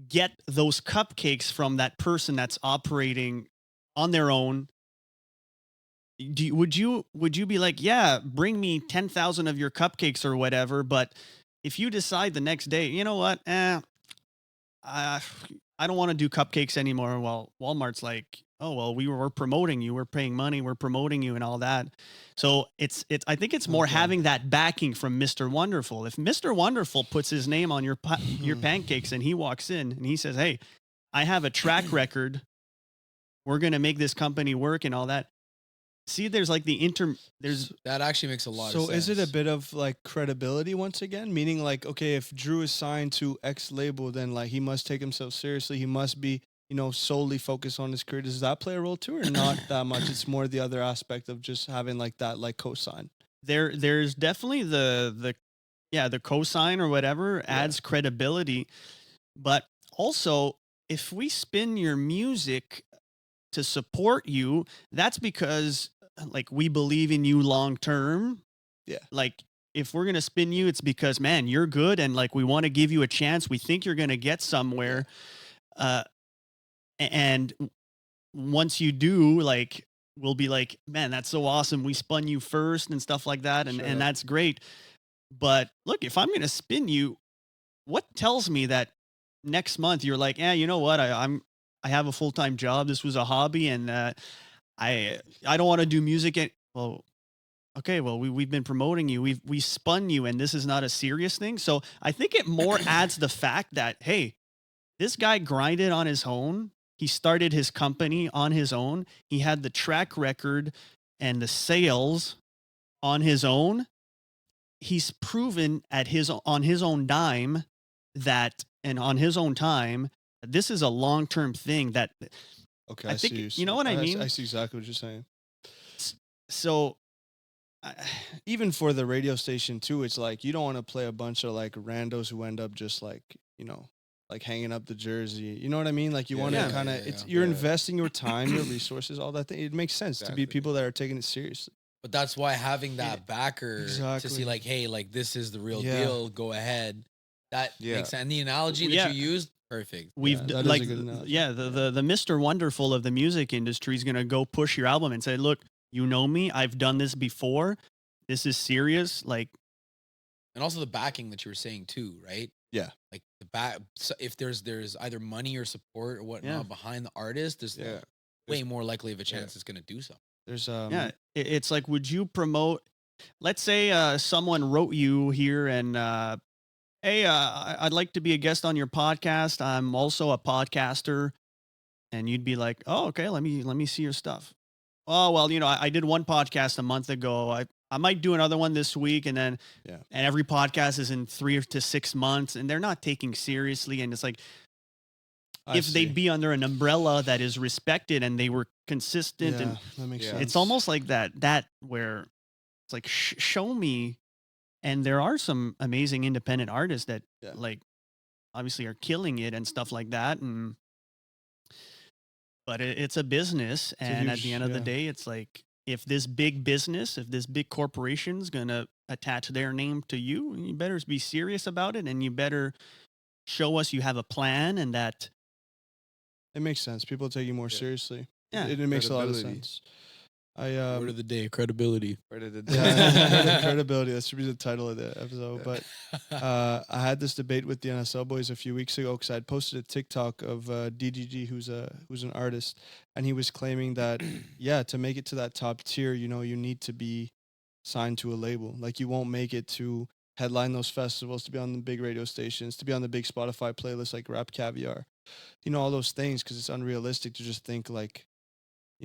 get those cupcakes from that person that's operating on their own? Would you be like, yeah, bring me 10,000 of your cupcakes or whatever, but if you decide the next day, you know what, I I don't want to do cupcakes anymore. Well, Walmart's like, oh well, we're promoting you, we're paying money, we're promoting you, and all that. So it's I think it's more Okay. having that backing from Mr. Wonderful. If Mr. Wonderful puts his name on your pancakes and he walks in and he says, hey, I have a track record, we're gonna make this company work and all that. See, there's like there's That actually makes a lot of So sense. is it a bit of like credibility once again? Meaning like, okay, if Drew is signed to X label, then like he must take himself seriously. He must be, solely focused on his career. Does that play a role too, or not that much? It's more the other aspect of just having like that like cosign. there's definitely the cosign or whatever adds credibility, but also if we spin your music to support you, that's because like we believe in you long term. Yeah. Like if we're gonna spin you, it's because man, you're good and like we want to give you a chance. We think you're gonna get somewhere. And once you do, like we'll be like, man, that's so awesome. We spun you first and stuff like that, and Sure. that's great. But look, if I'm gonna spin you, what tells me that next month you're like, yeah, you know what? I have a full-time job. This was a hobby, and I don't want to do music. Well, okay, well we've been promoting you. We spun you, and this is not a serious thing. So I think it more adds the fact that hey, this guy grinded on his own. He started his company on his own. He had the track record and the sales on his own. He's proven on his own dime that and on his own time this is a long-term thing that Okay, I I, think see. you know what I mean. I see exactly what you're saying. So Even for the radio station too, it's like you don't want to play a bunch of like randos who end up just like like hanging up the jersey. You know what I mean? Like you want to Yeah, kind of yeah, you're yeah. investing your time, your resources, all that thing. It makes sense to be Exactly. people that are taking it seriously. But that's why having that backer to Exactly. see like, hey, like this is the real Yeah. deal. Go ahead. That Yeah. makes sense. And the analogy that Yeah. you used, perfect. we've Yeah, d- that is a like good analogy. yeah the Mr. Wonderful of the music industry is going to go push your album and say, look, you know me, I've done this before, this is serious. Like And also the backing that you were saying too, right? Yeah. Like the back. So if there's either money or support or whatnot Yeah. behind the artist, there's Yeah. way more likely of a chance it's gonna do something. There's yeah, it's like, would you promote, let's say someone wrote you here and hey, I'd like to be a guest on your podcast, I'm also a podcaster, and you'd be like, oh okay, let me see your stuff. Oh well, I did one podcast a month ago, I might do another one this week, and then Yeah. and every podcast is in 3 to 6 months, and they're not taking seriously, and it's like if they'd be under an umbrella that is respected and they were consistent, and that makes Yeah. sense. it's almost like that where it's like show me. And there are some amazing independent artists that Yeah. like obviously are killing it and stuff like that, and but it's a business, a and at the huge- end of the yeah. day it's like if this big business, if this big corporation's gonna attach their name to you, you better be serious about it, and you better show us you have a plan, and that It makes sense. People take you more Yeah. seriously. Yeah. It makes a lot of Credibility. sense. I Word of the day, credibility. Right at the yeah, credibility. That should be the title of the episode. Yeah. But I had this debate with the NSL boys a few weeks ago because I had posted a TikTok of DGG, who's an artist, and he was claiming that to make it to that top tier, you need to be signed to a label. Like you won't make it to headline those festivals, to be on the big radio stations, to be on the big Spotify playlists like Rap Caviar, all those things, because it's unrealistic to just think like,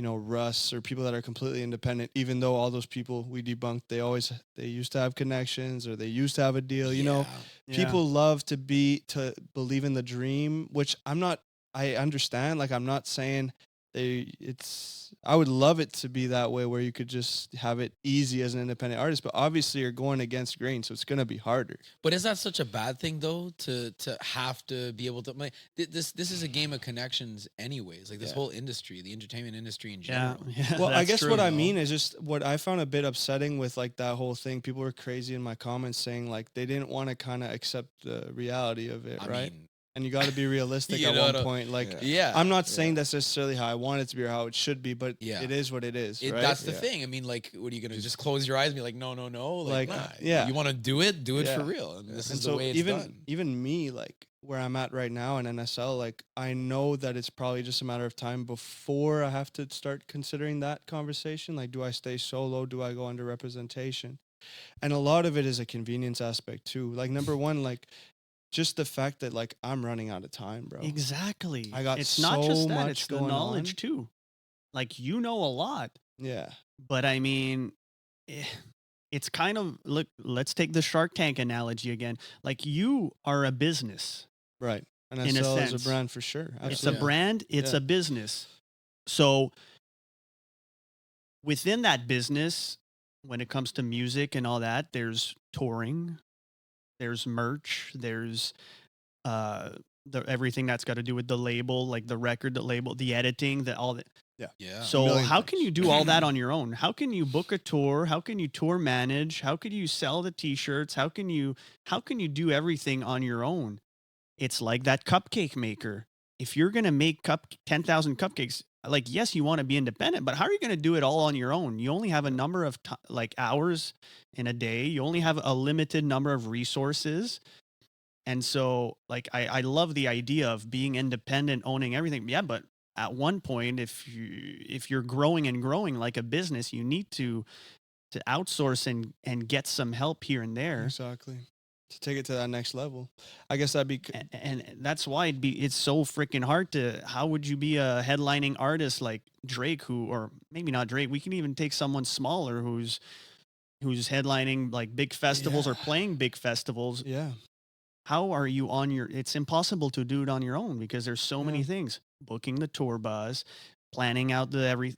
Russ or people that are completely independent, even though all those people we debunked, they used to have connections or they used to have a deal, Yeah. people love to believe in the dream, which I understand. Like, I'm not saying I would love it to be that way where you could just have it easy as an independent artist, but obviously you're going against grain, so it's gonna be harder. But is that such a bad thing though? To have to be able to like this is a game of connections anyways. Like this Yeah. whole industry, the entertainment industry in general. Yeah. Well, I that's guess true, what I you know? mean is just what I found a bit upsetting with like that whole thing. People were crazy in my comments saying like they didn't want to kind of accept the reality of it, I right? mean, And you got to be realistic You at know, one no- point. Like, yeah. I'm not saying that's necessarily how I want it to be or how it should be, but Yeah. it is what it is, right? That's the Yeah. thing. I mean, like, what are you gonna just close your eyes and be like, no, Like, nah. yeah. You want to do it Yeah. for real. And this And is the so way it's done. even me, like where I'm at right now in NSL, like I know that it's probably just a matter of time before I have to start considering that conversation. Like, do I stay solo? Do I go under representation? And a lot of it is a convenience aspect too. Like number one, like just the fact that like I'm running out of time, bro. Exactly. I got it's not so just that, much it's the going knowledge on. too. Like you know a lot, Yeah. but I mean, it's kind of look. Let's take the Shark Tank analogy again. Like you are a business. Right. And In a NSL is sense. a brand for sure. It's a Absolutely. brand. It's Yeah. a business. So within that business, when it comes to music and all that, there's touring, there's merch, there's everything that's got to do with the label, like the record, the label, the editing, the all that. Yeah. So million how can things. you do all that on your own? How can you book a tour? How can you tour manage? How could you sell the t-shirts? How can you do everything on your own? It's like that cupcake maker. If you're going to make 10,000 cupcakes, like yes, you want to be independent, but how are you going to do it all on your own? You only have a number of like hours in a day. You only have a limited number of resources. And so like I love the idea of being independent, owning everything. Yeah, but at one point, if you're growing and growing like a business, you need to outsource and get some help here and there. Exactly. To take it to that next level. I guess that'd be And that's why it's so freaking hard to. How would you be a headlining artist like Drake, or maybe not Drake? We can even take someone smaller who's headlining like big festivals or Yeah. playing big festivals. yeah. How are you on your? It's impossible to do it on your own because there's so many Yeah. things: booking the tour bus, planning out the every.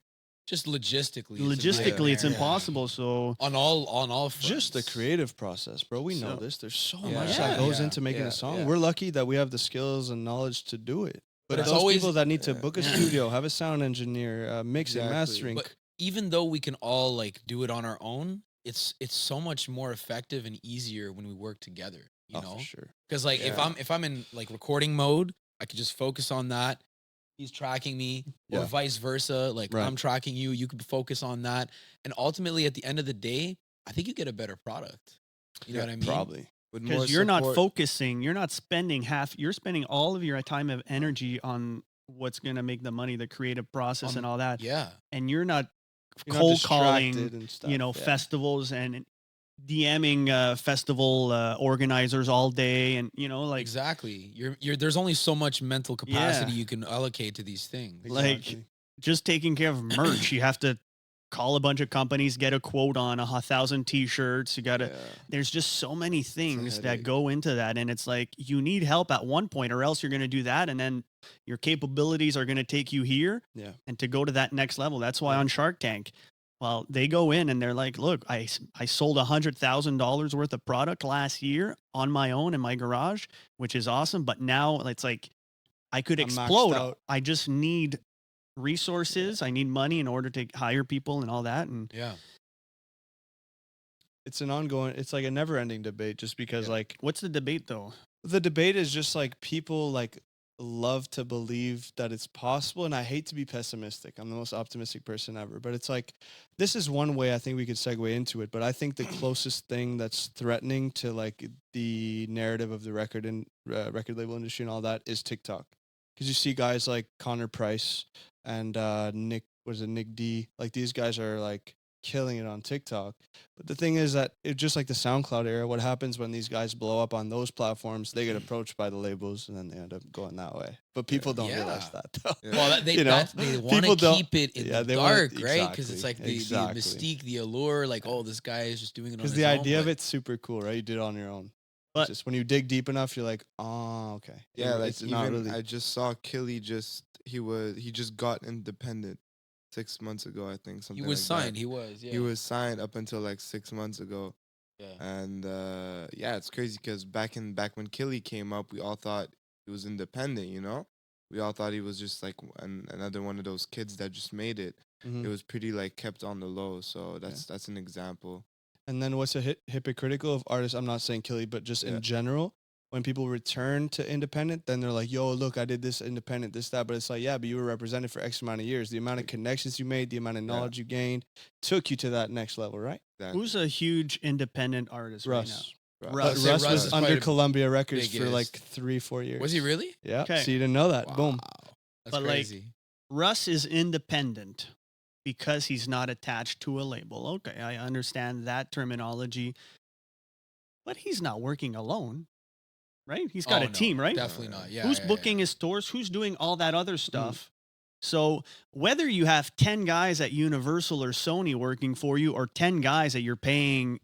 Just logistically. Logistically, it's Yeah. impossible. So On all fronts. Just the creative process, bro. We know So- this. There's so Yeah. much that goes Yeah. into making Yeah. a song. Yeah. We're lucky that we have the skills and knowledge to do it. But But it's those always- people that need to Yeah. book a Yeah. studio, have a sound engineer, mixing, Exactly. mastering. But even though we can all like do it on our own, it's so much more effective and easier when we work together. You know, for sure. because like Yeah. if I'm in like recording mode, I could just focus on that. He's tracking me, or Yeah. vice versa. Like Right. I'm tracking you. You could focus on that, and ultimately, at the end of the day, I think you get a better product. You know Yeah, what I mean? Probably. With more because you're not support- focusing, you're not spending you're spending all of your time of energy on what's going to make the money, the creative process and all that. Yeah. And you're not You're not cold distracted calling, and stuff. you know, Yeah. festivals and DMing festival organizers all day. And, you know, like, Exactly. You're there's only so much mental capacity Yeah. you can allocate to these things. like- Exactly. just taking care of merch. You have to call a bunch of companies, get a quote on 1,000 t-shirts. You got to, Yeah. there's just so many things that headache. go into that. And it's like, you need help at one point or else you're going to do that. And then your capabilities are going to take you here Yeah. and to go to that next level. That's why Yeah. on Shark Tank, well, they go in and they're like, look, I sold $100,000 worth of product last year on my own in my garage, which is awesome. But now it's like, I could I'm maxed explode. out. I just need resources. I need money in order to hire people and all that. And Yeah. It's an ongoing, it's like a never ending debate just because Yeah. like what's the debate though? the debate is just like people like love to believe that it's possible, and I hate to be pessimistic. I'm the most optimistic person ever, but it's like this is one way I think we could segue into it. But I think the closest thing that's threatening to like the narrative of the record and record label industry and all that is TikTok, because you see guys like Connor Price and Nick D. Like these guys are like killing it on TikTok. But the thing is that it just like the SoundCloud era, what happens when these guys blow up on those platforms, they get approached by the labels and then they end up going that way. But people don't realize Yeah. that though. Yeah. Well, they You know, they want people to don't- keep it in yeah, the they wanna- dark, right? Because it's like exactly. the mystique, the allure. Like, oh, this guy is just doing it on Because his the own. idea of but- it's super cool, right? You did it on your own. But just when you dig deep enough, you're like, oh, okay. Yeah, like it's even not really. I just saw Killy he just got independent 6 months ago, I think. Something He was like signed. that. He was. Yeah. He was signed up until like 6 months ago. Yeah. And yeah, it's crazy because back when Killy came up, we all thought he was independent, you know? We all thought he was just like another one of those kids that just made it. Mhm. It was pretty like kept on the low. So that's an example. And then what's hypocritical of artists? I'm not saying Killy, but just Yeah. in general, when people return to independent, then they're like, "Yo, look, I did this independent, this that." But it's like, yeah, but you were represented for X amount of years. The amount of connections you made, the amount of knowledge you gained, took you to that next level, right? Exactly. who's a huge independent artist right now? Russ. Russ. Russ, Say Russ was is under probably the Columbia Records for like biggest. 3-4 years. Was he really? Yeah. Okay. So you didn't know that? Boom. Wow. That's But, like, crazy. Russ is independent because he's not attached to a label. Okay, I understand that terminology. But he's not working alone, right? He's got Oh, a no, team, right? Definitely not. Yeah. Who's yeah, booking yeah. his tours? Who's doing all that other stuff? So whether you have 10 guys at Universal or Sony working for you, or 10 guys that you're paying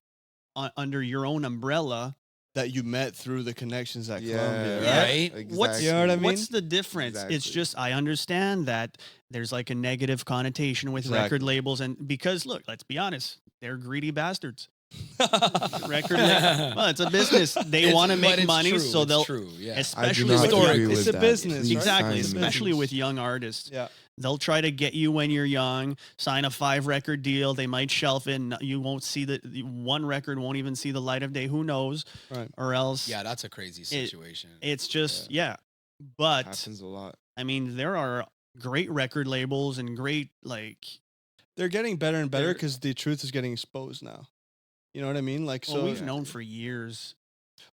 under your own umbrella, That you met through the connections at Yeah, Columbia, Yeah. right? Right? Exactly. What's You know what I mean? what's the difference? It's Exactly. just I understand that there's like a negative connotation with record Exactly. labels, and because look, let's be honest, they're greedy bastards. Record label, well, it's a business. They It's- want to but make it's money, true, so it's they'll true. Yeah. especially not with agree young, with it's a that. business, Please exactly, sign me. especially with young artists. Yeah. They'll try to get you when you're young, sign a 5-record deal. They might shelf it. And you won't see one record won't even see the light of day. Who knows? Right. Or else Yeah, that's a crazy situation. it's just, yeah. But Happens a lot. I mean, there are great record labels and great, like, They're getting better and better They're- because the truth is getting exposed now. You know what I mean? Like, well, so we've known for years.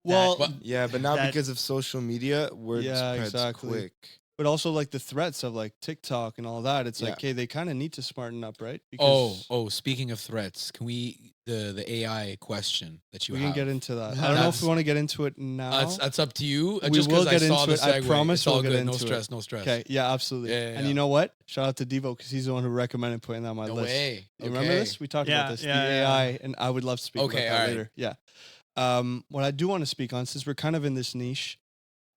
well, But- Yeah, but now That- because of social media, word Yeah, spreads exactly. quick. but also like the threats of like TikTok and all that. It's Yeah. like, hey, they kind of need to smarten up, right? Oh, speaking of threats, can we the AI question that you we have? can get into that. I don't know if we want to get into it now. That's up to you. We Just will 'cause get I saw into the it. I segue. promise It's all we'll get good. No into it. stress. No stress. Okay, yeah, absolutely. Yeah, yeah, And yeah. you know what? Shout out to Deevo because he's the one who recommended putting that on my No list. way. You remember this? We talked Yeah, about this, yeah, the yeah. AI, and I would love to speak Okay, about that alright. later. Yeah. What I do want to speak on, since we're kind of in this niche,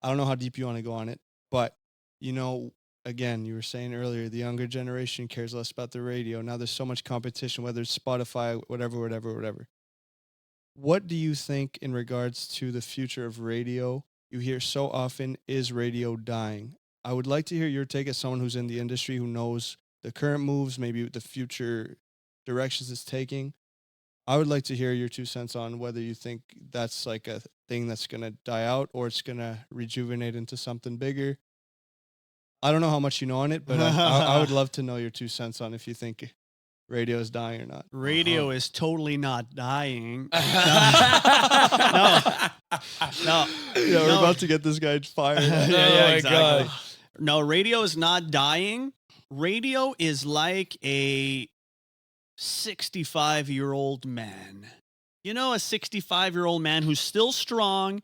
I don't know how deep you want to go on it, but you know, again, you were saying earlier, the younger generation cares less about the radio. Now there's so much competition, whether it's Spotify, whatever. What do you think in regards to the future of radio? You hear so often, is radio dying? I would like to hear your take as someone who's in the industry, who knows the current moves, maybe the future directions it's taking. I would like to hear your 2 cents on whether you think that's like a thing that's going to die out or it's going to rejuvenate into something bigger. I don't know how much you know on it, but I would love to know your 2 cents on if you think radio is dying or not. Radio is totally not dying. No. Yeah, we're No. about to get this guy fired. Yeah, my exactly. God. No, radio is not dying. Radio is like a 65-year-old man. You know, a 65-year-old man who's still strong.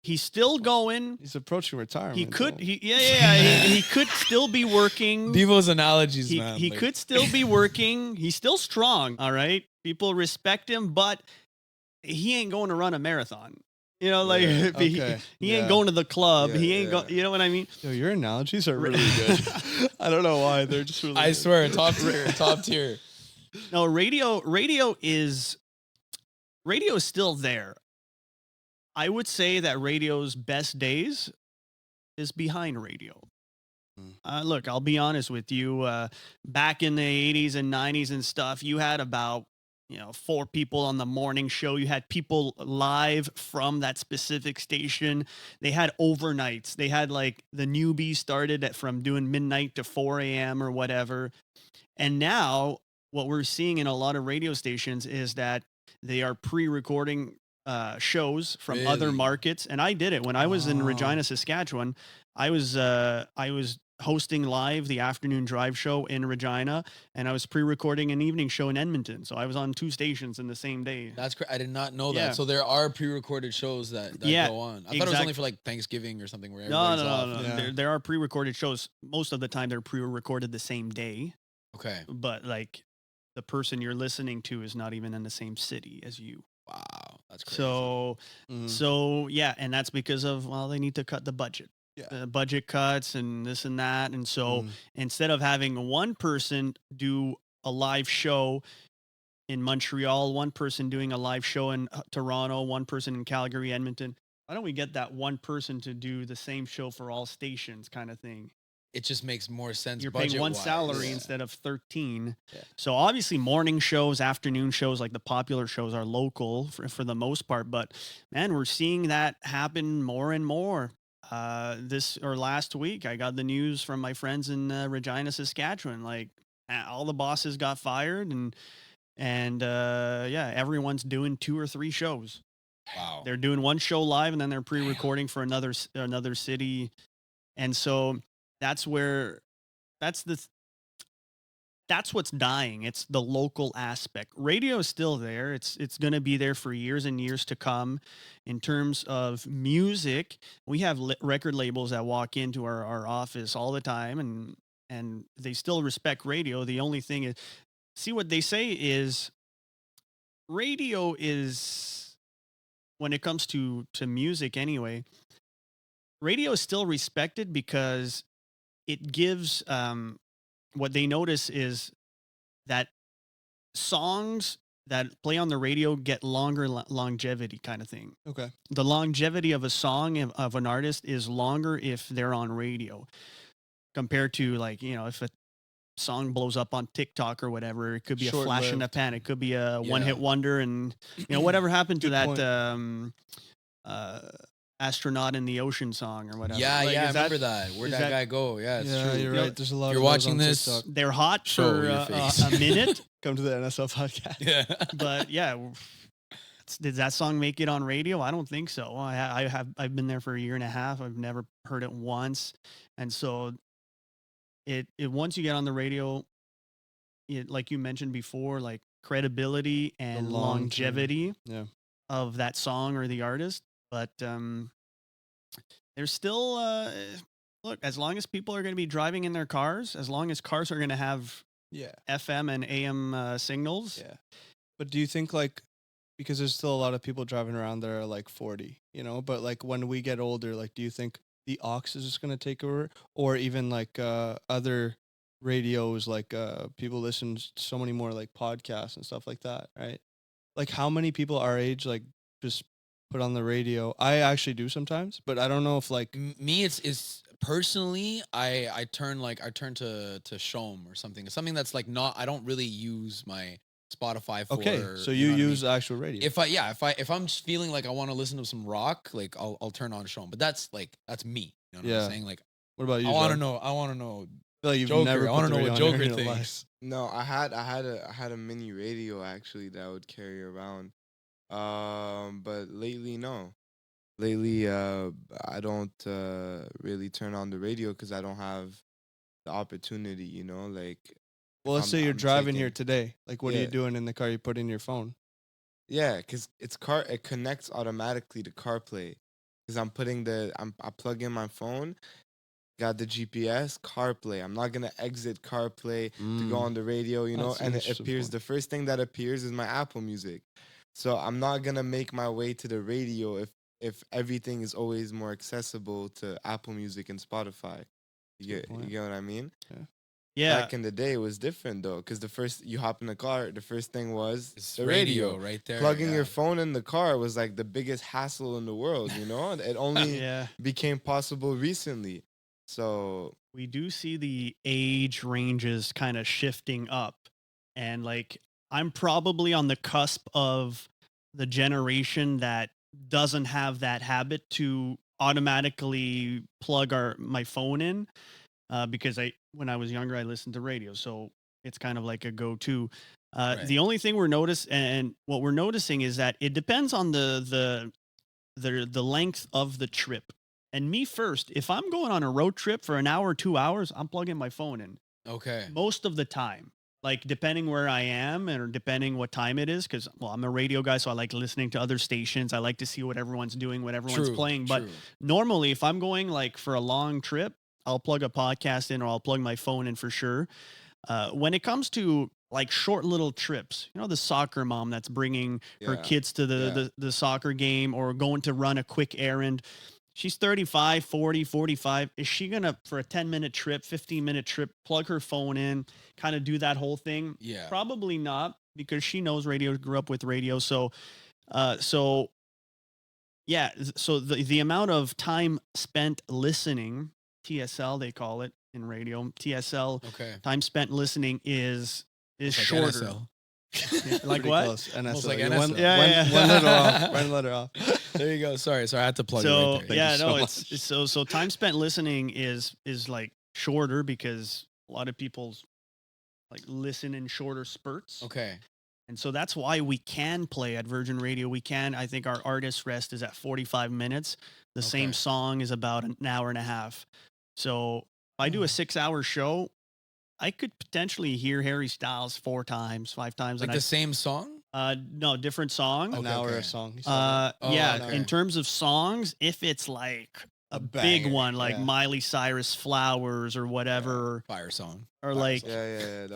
He's still going. He's approaching retirement. He could, though. he could still be working. Devo's analogies, He, man. he like- could still be working. He's still strong. All right. People respect him, but he ain't going to run a marathon. You know, like Yeah, he okay. ain't Yeah. going to the club. Yeah, he ain't yeah. going, you know what I mean? Yo, your analogies are really good. I don't know why. They're just really I good. swear, top tier, top tier. No, radio is still there. I would say that radio's best days is behind radio. Look, I'll be honest with you. Back in the 80s and 90s and stuff, you had about 4 people on the morning show. You had people live from that specific station. They had overnights. They had like the newbies started from doing midnight to 4 a.m. or whatever. And now what we're seeing in a lot of radio stations is that they are pre-recording shows from other Really? markets. And I did it when I was in Oh. Regina, Saskatchewan. I was hosting live the afternoon drive show in Regina, and I was pre-recording an evening show in Edmonton. So I was on 2 stations in the same day. That's I did not know Yeah. that. So there are pre-recorded shows that Yeah, go on. I thought it was exact- only for like Thanksgiving or something where No, everybody's no, off. no, no. Yeah. There are pre-recorded shows. Most of the time, they're pre-recorded the same day. Okay. But like the person you're listening to is not even in the same city as you. Wow. That's crazy. So, Mhm. so yeah, and that's because of, well, they need to cut the budget. Yeah. Budget cuts and this and that. And so Mhm. instead of having one person do a live show in Montreal, one person doing a live show in Toronto, one person in Calgary, Edmonton, why don't we get that one person to do the same show for all stations kind of thing? It just makes more sense. You're paying one budget-wise. salary Yeah. instead of 13. Yeah. So obviously morning shows, afternoon shows, like the popular shows are local for the most part. But man, we're seeing that happen more and more. This or last week, I got the news from my friends in Regina, Saskatchewan. Like all the bosses got fired and yeah, everyone's doing 2 or 3 shows. Wow. They're doing one show live and then they're pre-recording for another city. And so that's where that's what's dying. It's the local aspect. Radio is still there. It's going to be there for years and years to come. In terms of music, we have record labels that walk into our office all the time and they still respect radio. The only thing is, see, what they say is radio is, when it comes to music anyway, radio is still respected because it gives what they notice is that songs that play on the radio get longer longevity kind of thing. Okay. The longevity of a song of an artist is longer if they're on radio compared to, like, you know, if a song blows up on TikTok or whatever, it could be a flash in the pan. It could be a one-hit wonder, and you know, whatever happened to Good that astronaut in the ocean song or whatever. Yeah, Like, yeah, I is that- remember that. Where'd is that that- guy go? Yeah, it's Yeah, true. you're You know, right. There's a lot you're of those watching on this- TikTok. They're hot Show for your face. a minute, Come to the NSL podcast. Yeah. but yeah, did that song make it on radio? I don't think so. I've been there for a year and a half. I've never heard it once, and so it once you get on the radio, like you mentioned before, like credibility and longevity Yeah. of that song or the artist. But there's still look, as long as people are going to be driving in their cars, as long as cars are going to have Yeah. FM and AM signals. Yeah. But do you think, like, because there's still a lot of people driving around that are like 40, you know, but like when we get older, like, do you think the aux is just going to take over, or even like other radios, like people listen to so many more like podcasts and stuff like that, right? Like, how many people our age like just put on the radio? I actually do sometimes, but I don't know if like Me, it's personally, I turn to Shom or something that's like not. I don't really use my Spotify for. okay, so know you what I mean? use actual radio. If I'm just feeling like I want to listen to some rock, like I'll turn on Shom. But that's me. You know what Yeah. I'm saying? Like What about you? I want to John? know. I want to know. I feel like you've Joker. never I wanna put the know what radio on Joker in your life. thinks. No, I had a mini radio actually that I would carry around. But lately, no. Lately, I don't really turn on the radio because I don't have the opportunity. You know, like. Well, let's I'm- say you're I'm driving here taking- today. Like, what are you Yeah. doing in the car? You put in your phone. Yeah, because it connects automatically to CarPlay. Because I plug in my phone, got the GPS, CarPlay. I'm not gonna exit CarPlay to go on the radio, you know, That's an and it interesting appears point. the first thing that appears is my Apple Music. So I'm not gonna make my way to the radio if everything is always more accessible to Apple Music and Spotify. You point. get what I mean? Yeah. Back in the day, it was different though, because the first you hop in the car, the first thing was It's the radio. right there. Plugging yeah. your phone in the car was like the biggest hassle in the world, you know? It only Yeah. became possible recently. So, We do see the age ranges kind of shifting up. And like, I'm probably on the cusp of the generation that doesn't have that habit to automatically plug my phone in. Because when I was younger, I listened to radio. So it's kind of like a go-to. Right. The only thing what we're noticing is that it depends on the length of the trip. And me first, if I'm going on a road trip for an hour, 2 hours, I'm plugging my phone in Okay. most of the time. Like, depending where I am or depending what time it is, because, well, I'm a radio guy, so I like listening to other stations. I like to see what everyone's doing, what everyone's playing. But True. normally, if I'm going like for a long trip, I'll plug a podcast in or I'll plug my phone in for sure. When it comes to like short little trips. You know, the soccer mom that's bringing her Yeah. kids to the soccer game or going to run a quick errand. She's 35, 40, 45. Is she going to, for a 10-minute trip, 15-minute trip, plug her phone in, kind of do that whole thing? Yeah. Probably not, because she knows radio, grew up with radio. So yeah, so the amount of time spent listening, TSL they call it in radio, TSL, Okay. time spent listening is Almost like shorter. NSL. Yeah, like Pretty what? close. Almost NSL. like You're NSL. One, Yeah, one- yeah. one letter off. One letter off. There you go. Sorry, I had to plug it So right there. yeah, you no, so it's so time spent listening is like shorter because a lot of people's like listen in shorter spurts. Okay. And so that's why we can play at Virgin Radio. We can, I think our artist rest is at 45 minutes. The same Okay. song is about an hour and a half. So if I do a 6-hour show, I could potentially hear Harry Styles 4 times, 5 times. Like and the same song? no, different song. An Okay, hour okay. a song. he said. Oh, Yeah, okay. in terms of songs, if it's like a A big banger, one, like yeah. Miley Cyrus Flowers or whatever, Fire song. or Fire like song. Yeah. That was a good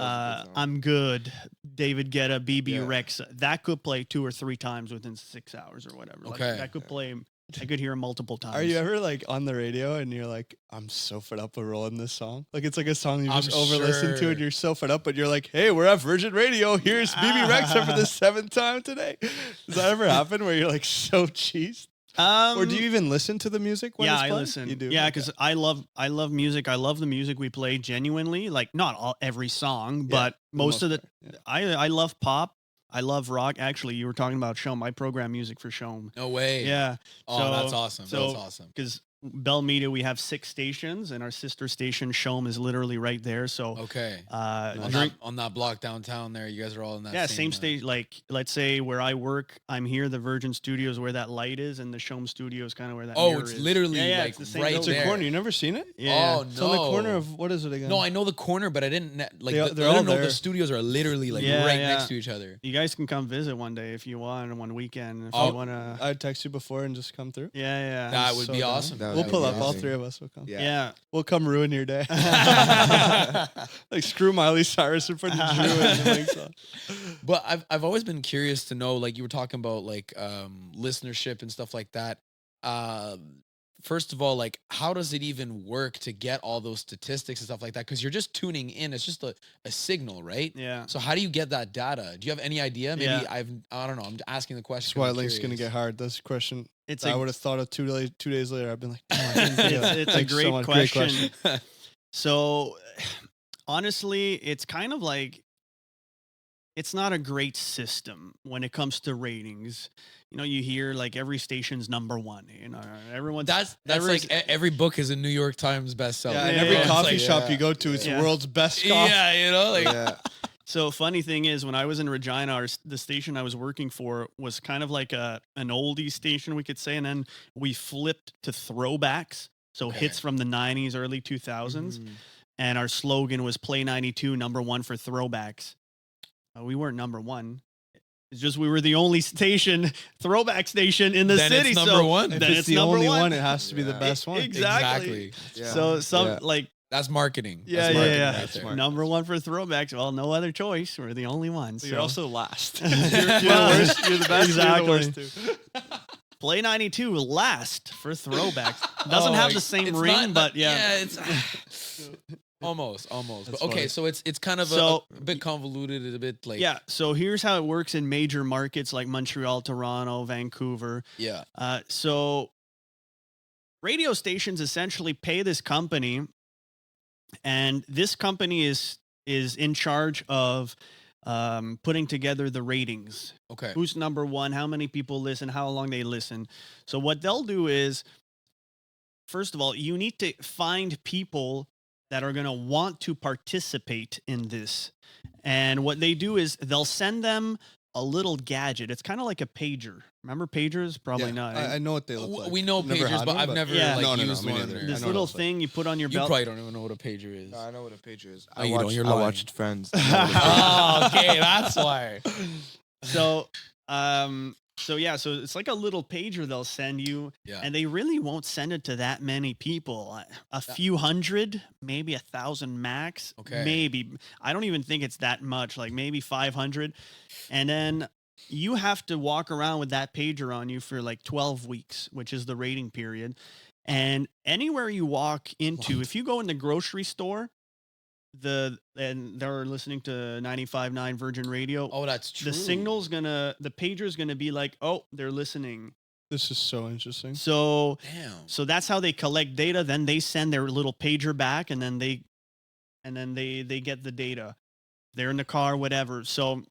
song. I'm Good, David Guetta, BB Yeah. Rex, that could play 2 or 3 times within 6 hours or whatever. Like, Okay. that could play, I could hear 'em multiple times. Are you ever like on the radio and you're like, I'm so fed up with rolling this song? Like it's like a song you I'm just over listen to sure. and you're so fed up, but you're like, hey, we're at Virgin Radio. Here's BB Rexa for the 7th time today. Does that ever happen where you're like so cheesed? Or do you even listen to the music when yeah, it's I playing? listen. You do? Yeah, Okay. because I love music. I love the music we play genuinely. Like not every song, Yeah, but for the most of the. part, yeah. I love pop. I love rock. Actually, you were talking about Shom. I program music for Shom. No way. Yeah. Oh, So- that's awesome. so- That's awesome. Because Bell Media, we have 6 stations, and our sister station, Shom, is literally right there. So, Okay. during- On that block downtown there, you guys are all in that yeah, same stage. Like, let's say where I work, I'm here, the Virgin Studios, where that light is, and the Shom Studio is kind of where that. Oh, mirror it's is. literally, yeah, like, it's the same right It's building. a there. corner. You never seen it? Yeah. Oh, It's on the corner no. of, what is it again? No, I know the corner, but I didn't like. They're I all didn't know there. the studios are literally like Yeah, right yeah. next to each other. You guys can come visit one day if you want, one weekend. If Oh, you want to. I'd text you before and just come through. Yeah. That would so be down. awesome. That We'll would pull be up. All amazing. 3 of us will come. Yeah. Yeah. We'll come ruin your day. Like screw Miley Cyrus in front of Drew and the next song. But I've always been curious to know, like you were talking about, like listenership and stuff like that. First of all, like how does it even work to get all those statistics and stuff like that? Because you're just tuning in; it's just a signal, right? Yeah. So how do you get that data? Do you have any idea? Maybe Yeah. I don't know. I'm asking the question. That's why 'cause I'm link's gonna curious. get hard. That's a question It's I a would have thought of 2 days later. I've been like, oh, I didn't think of that. it's a Thanks so great much. question. So, honestly, it's kind of like it's not a great system when it comes to ratings. You know, you hear like every station's number 1. You know, everyone's That's every- like every book is a New York Times bestseller. Yeah, and Yeah, every yeah. coffee It's shop yeah. you go to, it's Yeah. the world's best coffee. yeah, you know, like Yeah. So funny thing is, when I was in Regina, the station I was working for was kind of like an oldie station, we could say, and then we flipped to throwbacks, so Okay. hits from the '90s, early 2000s, Mm. and our slogan was "Play '92, number 1 for throwbacks." We weren't number 1. It's just we were the only station, throwback station in the Then city. it's number so 1. If then it's it's the number only 1. one, it has to be the Yeah. best one. Exactly. Yeah. So some Yeah. like That's marketing. yeah, That's yeah, marketing yeah. right That's there. smart. Number 1 for throwbacks. Well, no other choice. We're the only ones. But you're so. also last. you're, Well, the worst. You're the best. exactly. You're the worst too. Play 92 last for throwbacks. Doesn't Oh, have like, the same it's ring, not- but yeah. it's almost. But That's okay, funny. so it's kind of So- a bit convoluted, a bit like Yeah, so here's how it works in major markets like Montreal, Toronto, Vancouver. yeah. So radio stations essentially pay this company, and this company is in charge of putting together the ratings. Okay. Who's number 1, how many people listen, how long they listen. So what they'll do is, first of all, you need to find people that are going to want to participate in this. And what they do is they'll send them a little gadget. It's kind of like a pager. Remember pagers? Probably Yeah, not. I know what they look like. We know Never pagers, had but one, I've never Yeah. like No, used me one. neither. or- I this know little what it's like. thing you put on your You belt. probably don't even know what a pager is. No, I know what a pager is. No, you don't. You're I lying. watched Friends. Oh, okay, that's why. So So yeah, so it's like a little pager they'll send you, Yeah. and they really won't send it to that many people. A few hundred, maybe 1,000 max. Okay. Maybe. I don't even think it's that much, like maybe 500. And then you have to walk around with that pager on you for like 12 weeks, which is the rating period. And anywhere you walk into, if you go in the grocery store, and they're listening to 95.9 Virgin Radio, Oh, that's true. the pager's gonna be like, oh, they're listening. This is so interesting. So Damn. so that's how they collect data. Then they send their little pager back, and then they get the data. They're in the car, whatever. So,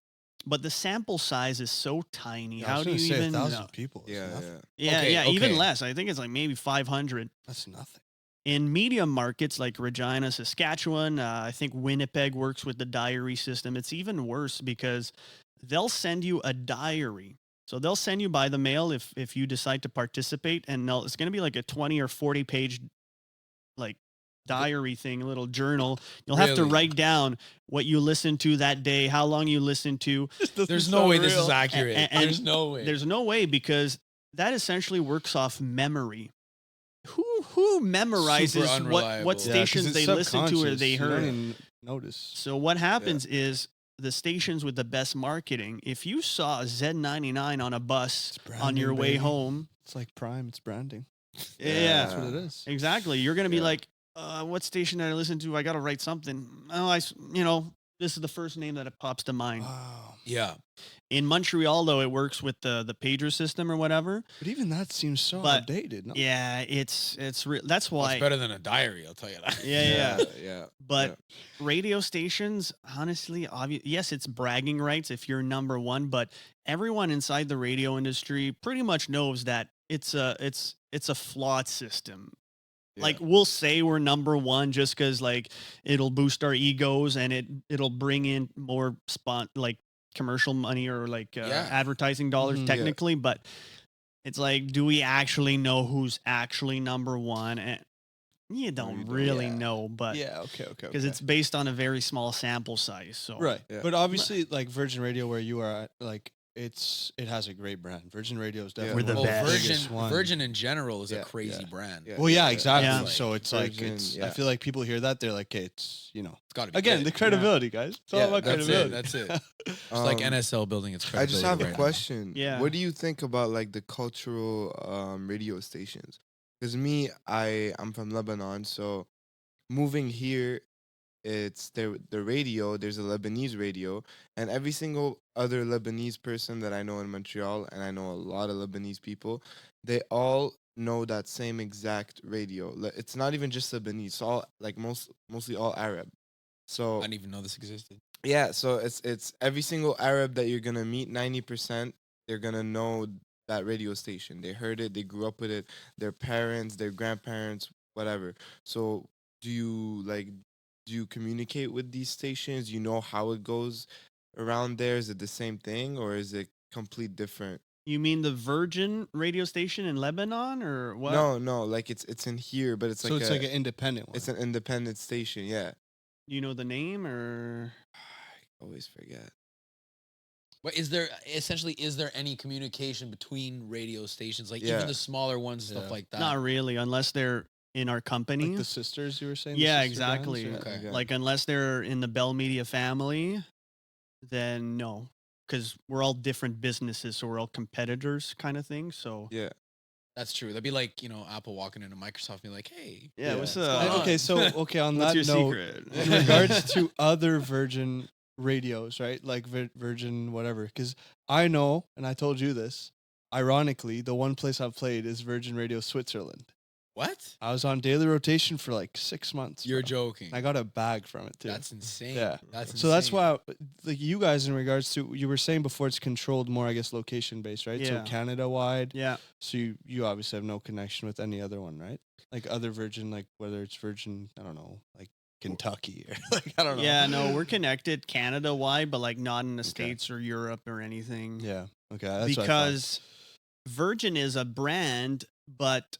but the sample size is so tiny. Yeah, I How was do gonna you say even? 1,000 people? Is Yeah, nothing. yeah. Yeah, Okay, yeah, even okay. less. I think it's like maybe 500. That's nothing. In medium markets like Regina, Saskatchewan, I think Winnipeg works with the diary system. It's even worse because they'll send you a diary. So they'll send you by the mail if you decide to participate, and it's going to be like a 20 or 40 page like diary thing, a little journal. You'll have to Really? write down what you listened to that day, how long you listened to. There's no way this is accurate. And There's no way. There's no way, because that essentially works off memory. Who memorizes Super what unreliable. stations they listen to or they You don't heard? even notice. So what happens is the stations with the best marketing, if you saw Z99 on a bus It's on your branding, way baby. home, It's like Prime. It's branding. yeah, That's what it is. exactly. You're going to be Yeah. like, what station did I listen to? I got to write something. Oh, this is the first name that it pops to mind. Wow. Yeah. In Montreal, though, it works with the pager system or whatever. But even that seems so But- outdated. No? Yeah, it's that's Well, why. it's better than a diary, I'll tell you that. Yeah. yeah. But radio stations, honestly, yes, it's bragging rights if you're number one, but everyone inside the radio industry pretty much knows that it's a flawed system. Yeah. Like, we'll say we're number one just because like it'll boost our egos and it'll bring in more commercial money or like Yeah. advertising dollars Mhm. Yeah. technically, but it's like, do we actually know who's actually number one? And you don't you don't. really Yeah. know, but Yeah. Okay. because it's based on a very small sample size. So right. Yeah. But obviously, like Virgin Radio, where you are at, like it has a great brand. Virgin Radio is definitely We're the one of best. biggest Virgin, one. Virgin in general is Yeah, a crazy yeah. brand. Yeah. Well, yeah, exactly. Yeah. So it's like Virgin, I yeah. feel like people hear that, they're like, okay, it's It's got to be again good. the credibility, guys. It's all Yeah, about That's credibility. it. That's it. It's like NSL building its I credibility. just have a right now. question. Yeah. What do you think about like the cultural radio stations? Because I'm from Lebanon, so moving here, it's the radio. There's a Lebanese radio, and every single other Lebanese person that I know in Montreal, and I know a lot of Lebanese people, they all know that same exact radio. It's not even just Lebanese. It's all like mostly all Arab. So I didn't even know this existed. yeah, so it's every single Arab that you're gonna meet, 90%, they're gonna know that radio station. They heard it, they grew up with it, their parents, their grandparents, whatever. So do you communicate with these stations? You know how it goes around there? Is it the same thing or is it complete different? You mean the Virgin radio station in Lebanon or what? No, like it's in here, but it's So like it's like an independent one. it's an independent station, yeah. You know the name or? I always forget. But is there any communication between radio stations, like Yeah. even the smaller ones, stuff Yeah. like that? Not really, unless they're in our company. like the sisters you were saying. the Yeah, sister brands, exactly. yeah, Okay. Yeah. Like, unless they're in the Bell Media family, then no, because we're all different businesses, so we're all competitors, kind of thing. So Yeah. That's true. That'd be like, Apple walking into Microsoft and be like, hey, yeah, Yeah. what's going up? on? Okay, so on What's that your note, secret? in regards to other Virgin radios, right? Like Virgin whatever, because I know, and I told you this. Ironically, the one place I've played is Virgin Radio Switzerland. what? I was on daily rotation for like 6 months. You're bro. joking. I got a bag from it too. That's insane. Yeah. That's So that's insane. why, like you guys, in regards to you were saying before, it's controlled more, I guess, location based, right? So Yeah. Canada wide. Yeah, So you obviously have no connection with any other one, right? Like other Virgin, like whether it's Virgin, I don't know, like Kentucky or like I don't know. yeah, no, we're connected Canada wide, but like not in the Okay. States or Europe or anything. Yeah. Okay. That's what I thought. Because Virgin is a brand, but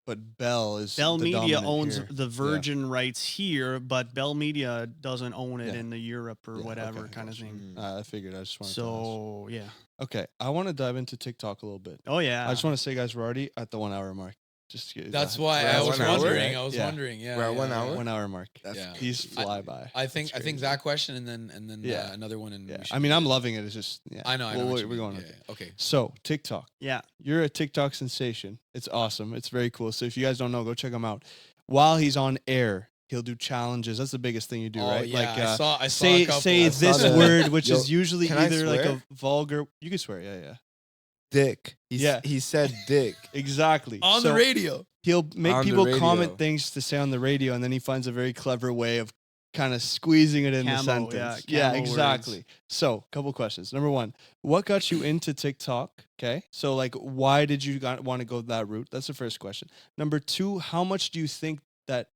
but Bell is Bell the Media dominant owns here. the Virgin rights here, but Bell Media doesn't own it Yeah. in the Europe or Yeah, whatever okay, kind of gotcha. thing. I figured. I just wanted to So yeah. ask. Okay, I want to dive into TikTok a little bit. Oh yeah. I just want to say, guys, we're already at the 1 hour mark. Just That's why I at was 1 hour, wondering. right? I was Yeah. wondering. Yeah, We're at yeah, 1 yeah. hour? 1 hour mark. Yeah. These fly by. I think It's crazy. that question and then Yeah. another one and Yeah, we I should mean, do I'm it. loving it. It's just yeah. I know. I know. Well, what you we're mean. going. Yeah, with it. yeah. Okay. So TikTok, Yeah. you're a TikTok sensation. It's awesome. It's very cool. So if you guys don't know, go check him out. While he's on air, he'll do challenges. That's the biggest thing you do, Oh, right? yeah, Like I saw a say couple. say I saw this the- word, which Yo, is usually can I either like a swear? vulgar. You can swear. Yeah. Dick. Yeah. He said dick. Exactly. On the So radio. he'll make On the people radio. comment things to say on the radio, and then he finds a very clever way of kind of squeezing it in the Camo, sentence. yeah, camo exactly. words. So, couple questions. Number one, what got you into TikTok? Okay, so like, why did you want to go that route? That's the first question. Number two, how much do you think that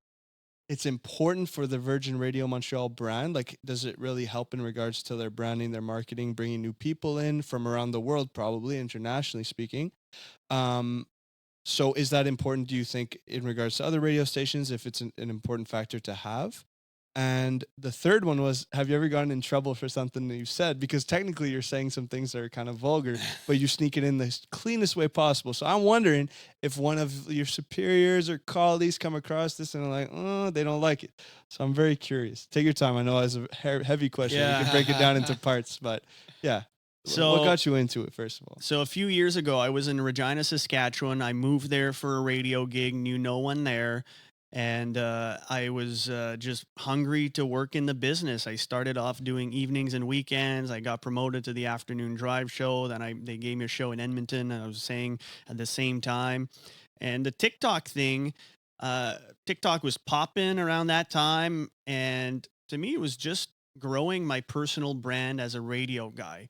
it's important for the Virgin Radio Montreal brand? Like, does it really help in regards to their branding, their marketing, bringing new people in from around the world, probably internationally speaking? So is that important, do you think, in regards to other radio stations, if it's an important factor to have? And the third one was, have you ever gotten in trouble for something that you said? Because technically you're saying some things that are kind of vulgar, but you sneak it in the cleanest way possible. So I'm wondering if one of your superiors or colleagues come across this and are like, oh, they don't like it. So I'm very curious. Take your time. I know it's a heavy question. Yeah. We can break it down into parts, but yeah. So- what got you into it, first of all? So a few years ago, I was in Regina, Saskatchewan. I moved there for a radio gig, knew no one there. And I was just hungry to work in the business. I started off doing evenings and weekends. I got promoted to the afternoon drive show. Then they gave me a show in Edmonton. And I was saying at the same time. And the TikTok thing, TikTok was popping around that time. And to me, it was just growing my personal brand as a radio guy.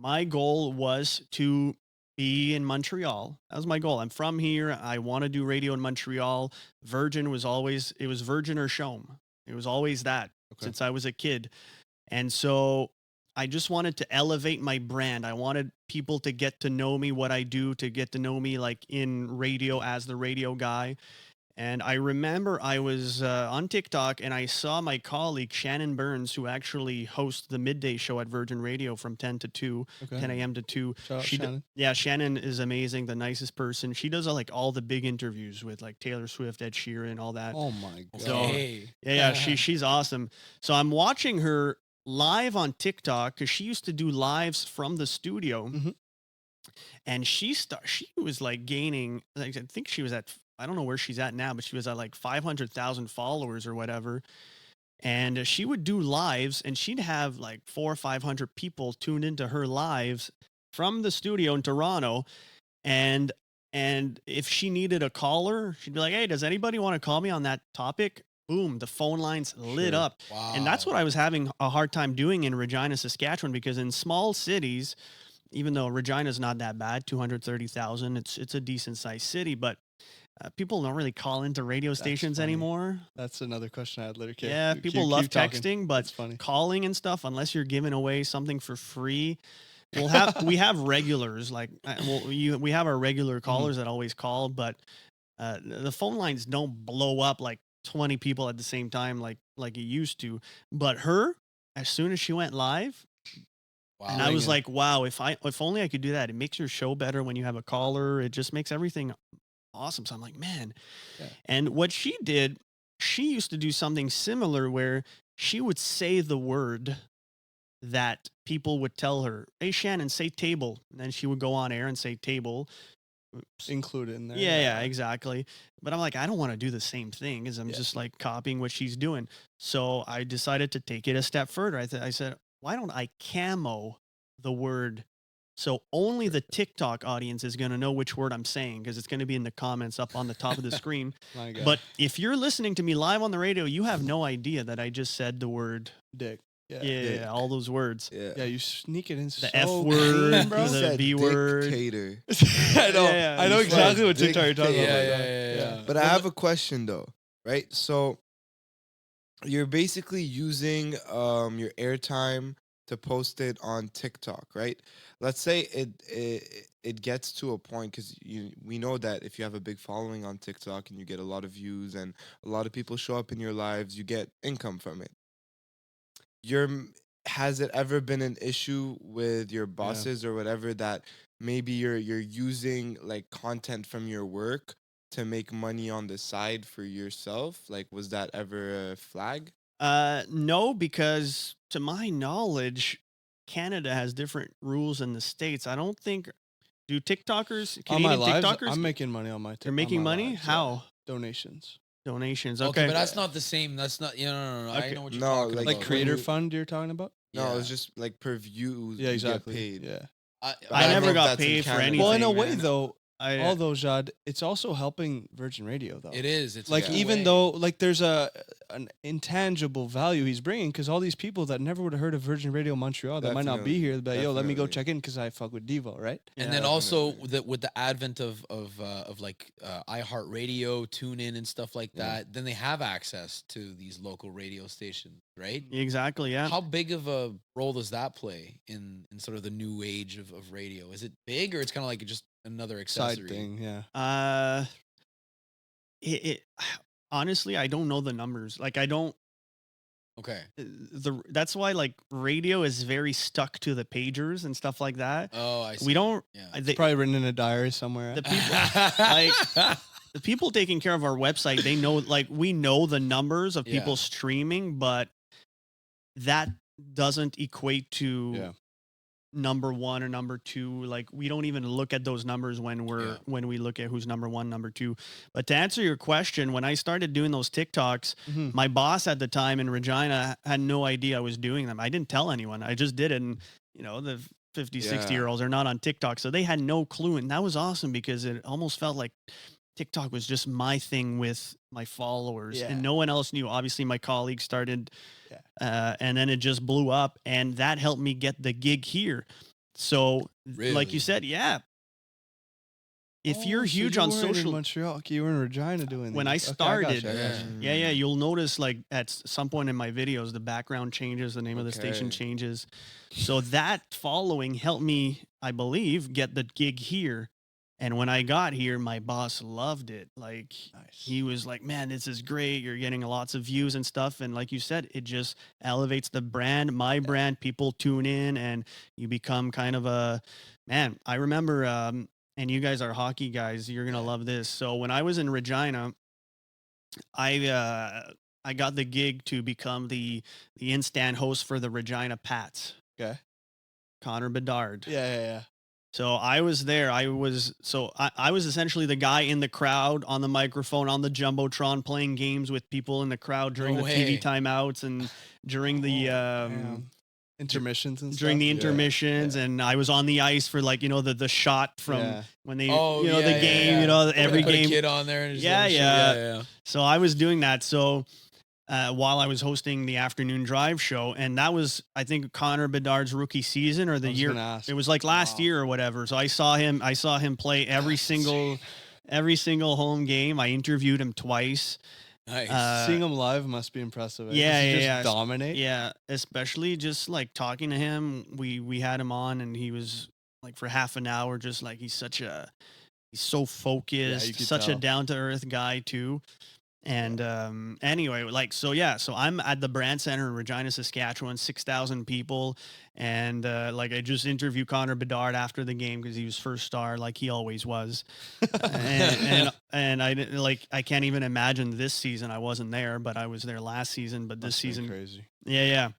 My goal was to be in Montreal. That was my goal. I'm from here. I want to do radio in Montreal. Virgin was always, it was Virgin or Shome. It was always that since I was a kid. And so I just wanted to elevate my brand. I wanted people to get to know me, what I do, to get to know me like in radio as the radio guy. And I remember I was on TikTok and I saw my colleague Shannon Burns, who actually hosts the midday show at Virgin Radio from 10 to 2, 10 a.m. to 2. Shout out She d- Shannon. yeah, Shannon is amazing, the nicest person. She does like all the big interviews with like Taylor Swift, Ed Sheeran, all that. Oh my God. So- Okay. Yeah, she's awesome. So I'm watching her live on TikTok because she used to do lives from the studio, Mhm. and she was like gaining. Like, I think she was at, I don't know where she's at now, but she was at like 500,000 followers or whatever. And she would do lives, and she'd have like 400 or 500 people tuned into her lives from the studio in Toronto. And if she needed a caller, she'd be like, "Hey, does anybody want to call me on that topic?" Boom, the phone lines lit Sure. up. Wow. And that's what I was having a hard time doing in Regina, Saskatchewan, because in small cities, even though Regina's not that bad, 230,000, it's a decent sized city, but people don't really call into radio That's stations funny. anymore. That's another question I had later. Okay, Yeah, keep- people keep love talking. texting, but That's funny. calling and stuff, unless you're giving away something for free. We have regulars like we have our regular callers that always call, but the phone lines don't blow up like 20 people at the same time like it used to. But her, as soon as she went live, Wow. and I was Ringing. like, wow, if only I could do that. It makes your show better when you have a caller. It just makes everything awesome. So I'm like, man. Yeah. And what she did, she used to do something similar where she would say the word that people would tell her, "Hey, Shannon, say table." And then she would go on air and say table. Include it in there. Yeah, exactly. But I'm like, I don't want to do the same thing because I'm Yeah. just like copying what she's doing. So I decided to take it a step further. I said, why don't I camo the word? So only the TikTok audience is going to know which word I'm saying because it's going to be in the comments up on the top of the screen. My God. But if you're listening to me live on the radio, you have no idea that I just said the word. dick. Yeah. Yeah, all those words. Yeah. Yeah, you sneak it in so The F word, clean, bro. He the said B word. dictator. I know. Yeah, I know he's exactly like what TikTok you're talking dictator. about. Yeah. But I have a question though, right? So you're basically using your airtime to post it on TikTok, right? Let's say it it gets to a point because we know that if you have a big following on TikTok and you get a lot of views and a lot of people show up in your lives, you get income from it. Has it ever been an issue with your bosses or whatever that maybe you're using like content from your work to make money on the side for yourself? Like, was that ever a flag? No, because to my knowledge, Canada has different rules than the States. I don't think do TikTokers, On my Canadian lives, TikTokers, I'm making money on my. they're on making my money. lives, yeah. How? Donations. Donations. Okay, Okay, but that's not the same. That's not. No. I Okay. know what you're No, talking like about. Like creator you- fund you're talking about? No, Yeah. it's just like per view. Yeah, exactly. You get paid. Yeah. I I I don't know never if got that's in paid for Canada. anything. Well, in a way man. though, I, although Jad, it's also helping Virgin Radio though. It is. It's Like a even way. though like there's an intangible value he's bringing because all these people that never would have heard of Virgin Radio Montreal that might not be Definitely, here, but yo, let me go definitely. check in because I fuck with Deevo, right? And Yeah. then also Definitely. with the advent of like iHeartRadio, TuneIn, and stuff like Yeah. that, then they have access to these local radio stations, right? exactly. Yeah. How big of a role does that play in sort of the new age of radio? Is it big or it's kind of like just another accessory? Side thing, yeah. It honestly, I don't know the numbers. Like I don't. Okay. That's why like radio is very stuck to the pagers and stuff like that. Oh, I see. We don't. Yeah. They, Probably written in a diary somewhere. the people like the people taking care of our website, they know like we know the numbers of Yeah. people streaming, but that doesn't equate to Yeah. number one or number two. Like we don't even look at those numbers when Yeah. we look at who's number one, number two. But to answer your question, when I started doing those TikToks, Mhm. my boss at the time in Regina had no idea I was doing them. I didn't tell anyone. I just did it. And the 50, 60 year olds are not on TikTok. So they had no clue. And that was awesome because it almost felt like TikTok was just my thing with my followers Yeah. and no one else knew. Obviously my colleagues started, Yeah. and then it just blew up and that helped me get the gig here. So like Really? you said, yeah. If you're Oh, so huge you on weren't in social, Montreal, okay, you were in Regina doing When I these. Okay, started- gotcha, I Yeah. gotcha. yeah, you'll notice like at some point in my videos, the background changes, the name of the station Okay. changes. So that following helped me, I believe, get the gig here. And when I got here, my boss loved it. Like Nice. he was like, man, this is great. You're getting lots of views and stuff. And like you said, it just elevates the brand, my brand. People tune in and you become kind of a man. I remember, and you guys are hockey guys. You're going to love this. So when I was in Regina, I got the gig to become the in-stand host for the Regina Pats, Okay. Connor Bedard. Yeah. So I was there. I was essentially the guy in the crowd on the microphone on the jumbotron playing games with people in the crowd during No the TV way. timeouts and during the Damn. Intermissions and during the stuff. intermissions, and I was on the ice for like the shot from Yeah. when they Oh, the yeah, game, yeah. every Put a game. kid on there. And just Yeah, let him shoot. yeah. yeah. So I was doing that. So while I was hosting the afternoon drive show, and that was I think Connor Bedard's rookie season or the I was year. gonna ask. It was like last Wow. year or whatever. So I saw him play every single home game. I interviewed him twice. Nice. Seeing him live must be impressive. Eh? yeah, Does he yeah, just yeah. dominate. Yeah, especially just like talking to him. We had him on, and he was like for half an hour, just like he's so focused, could such a tell. down to earth guy too. And anyway, like so I'm at the Brand Center in Regina, Saskatchewan, 6,000 people, and like I just interviewed Connor Bedard after the game because he was first star, like he always was. and I didn't like I can't even imagine this season. I wasn't there, but I was there last season. But this Must be season, crazy. yeah.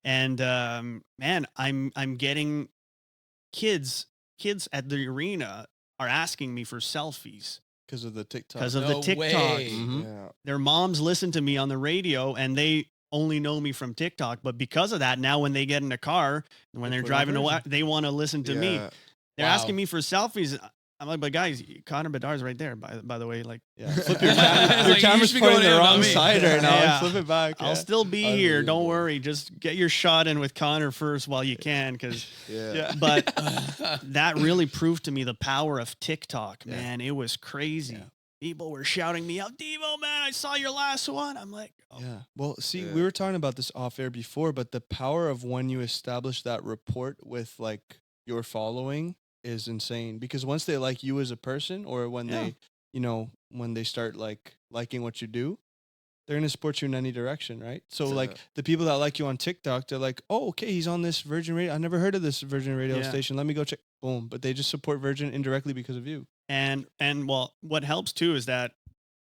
And man, I'm getting kids at the arena are asking me for selfies Because of the TikTok. because of No the TikTok. way. Mhm. Yeah. Their moms listen to me on the radio and they only know me from TikTok. But because of that, now when they get in a car and when They they're put on driving away, version. they want to listen to me. Yeah. They're Wow. asking me for selfies. I'm like, but guys, Connor Bedard's right there. By the way, like Yeah. Flip your, It's your like, you camera's should be pointing going the in, not wrong me. side right now. Yeah. Flip it back. I'll yeah. still be here. Don't Unbelievable. worry. Just get your shot in with Connor first while you can, because. Yeah. Yeah. But that really proved to me the power of TikTok, Yeah. man. It was crazy. Yeah. People were shouting me out, Deevo, man, I saw your last one. I'm like, oh, Yeah. Well, see, Yeah. we were talking about this off air before, but the power of when you establish that rapport with like your following is insane, because once they like you as a person, or when Yeah. they, when they start liking what you do, they're gonna support you in any direction, right? So Yeah. like the people that like you on TikTok, they're like, oh, okay, he's on this Virgin Radio. I never heard of this Virgin Radio Yeah. station. Let me go check. Boom. But they just support Virgin indirectly because of you. And well, what helps too is that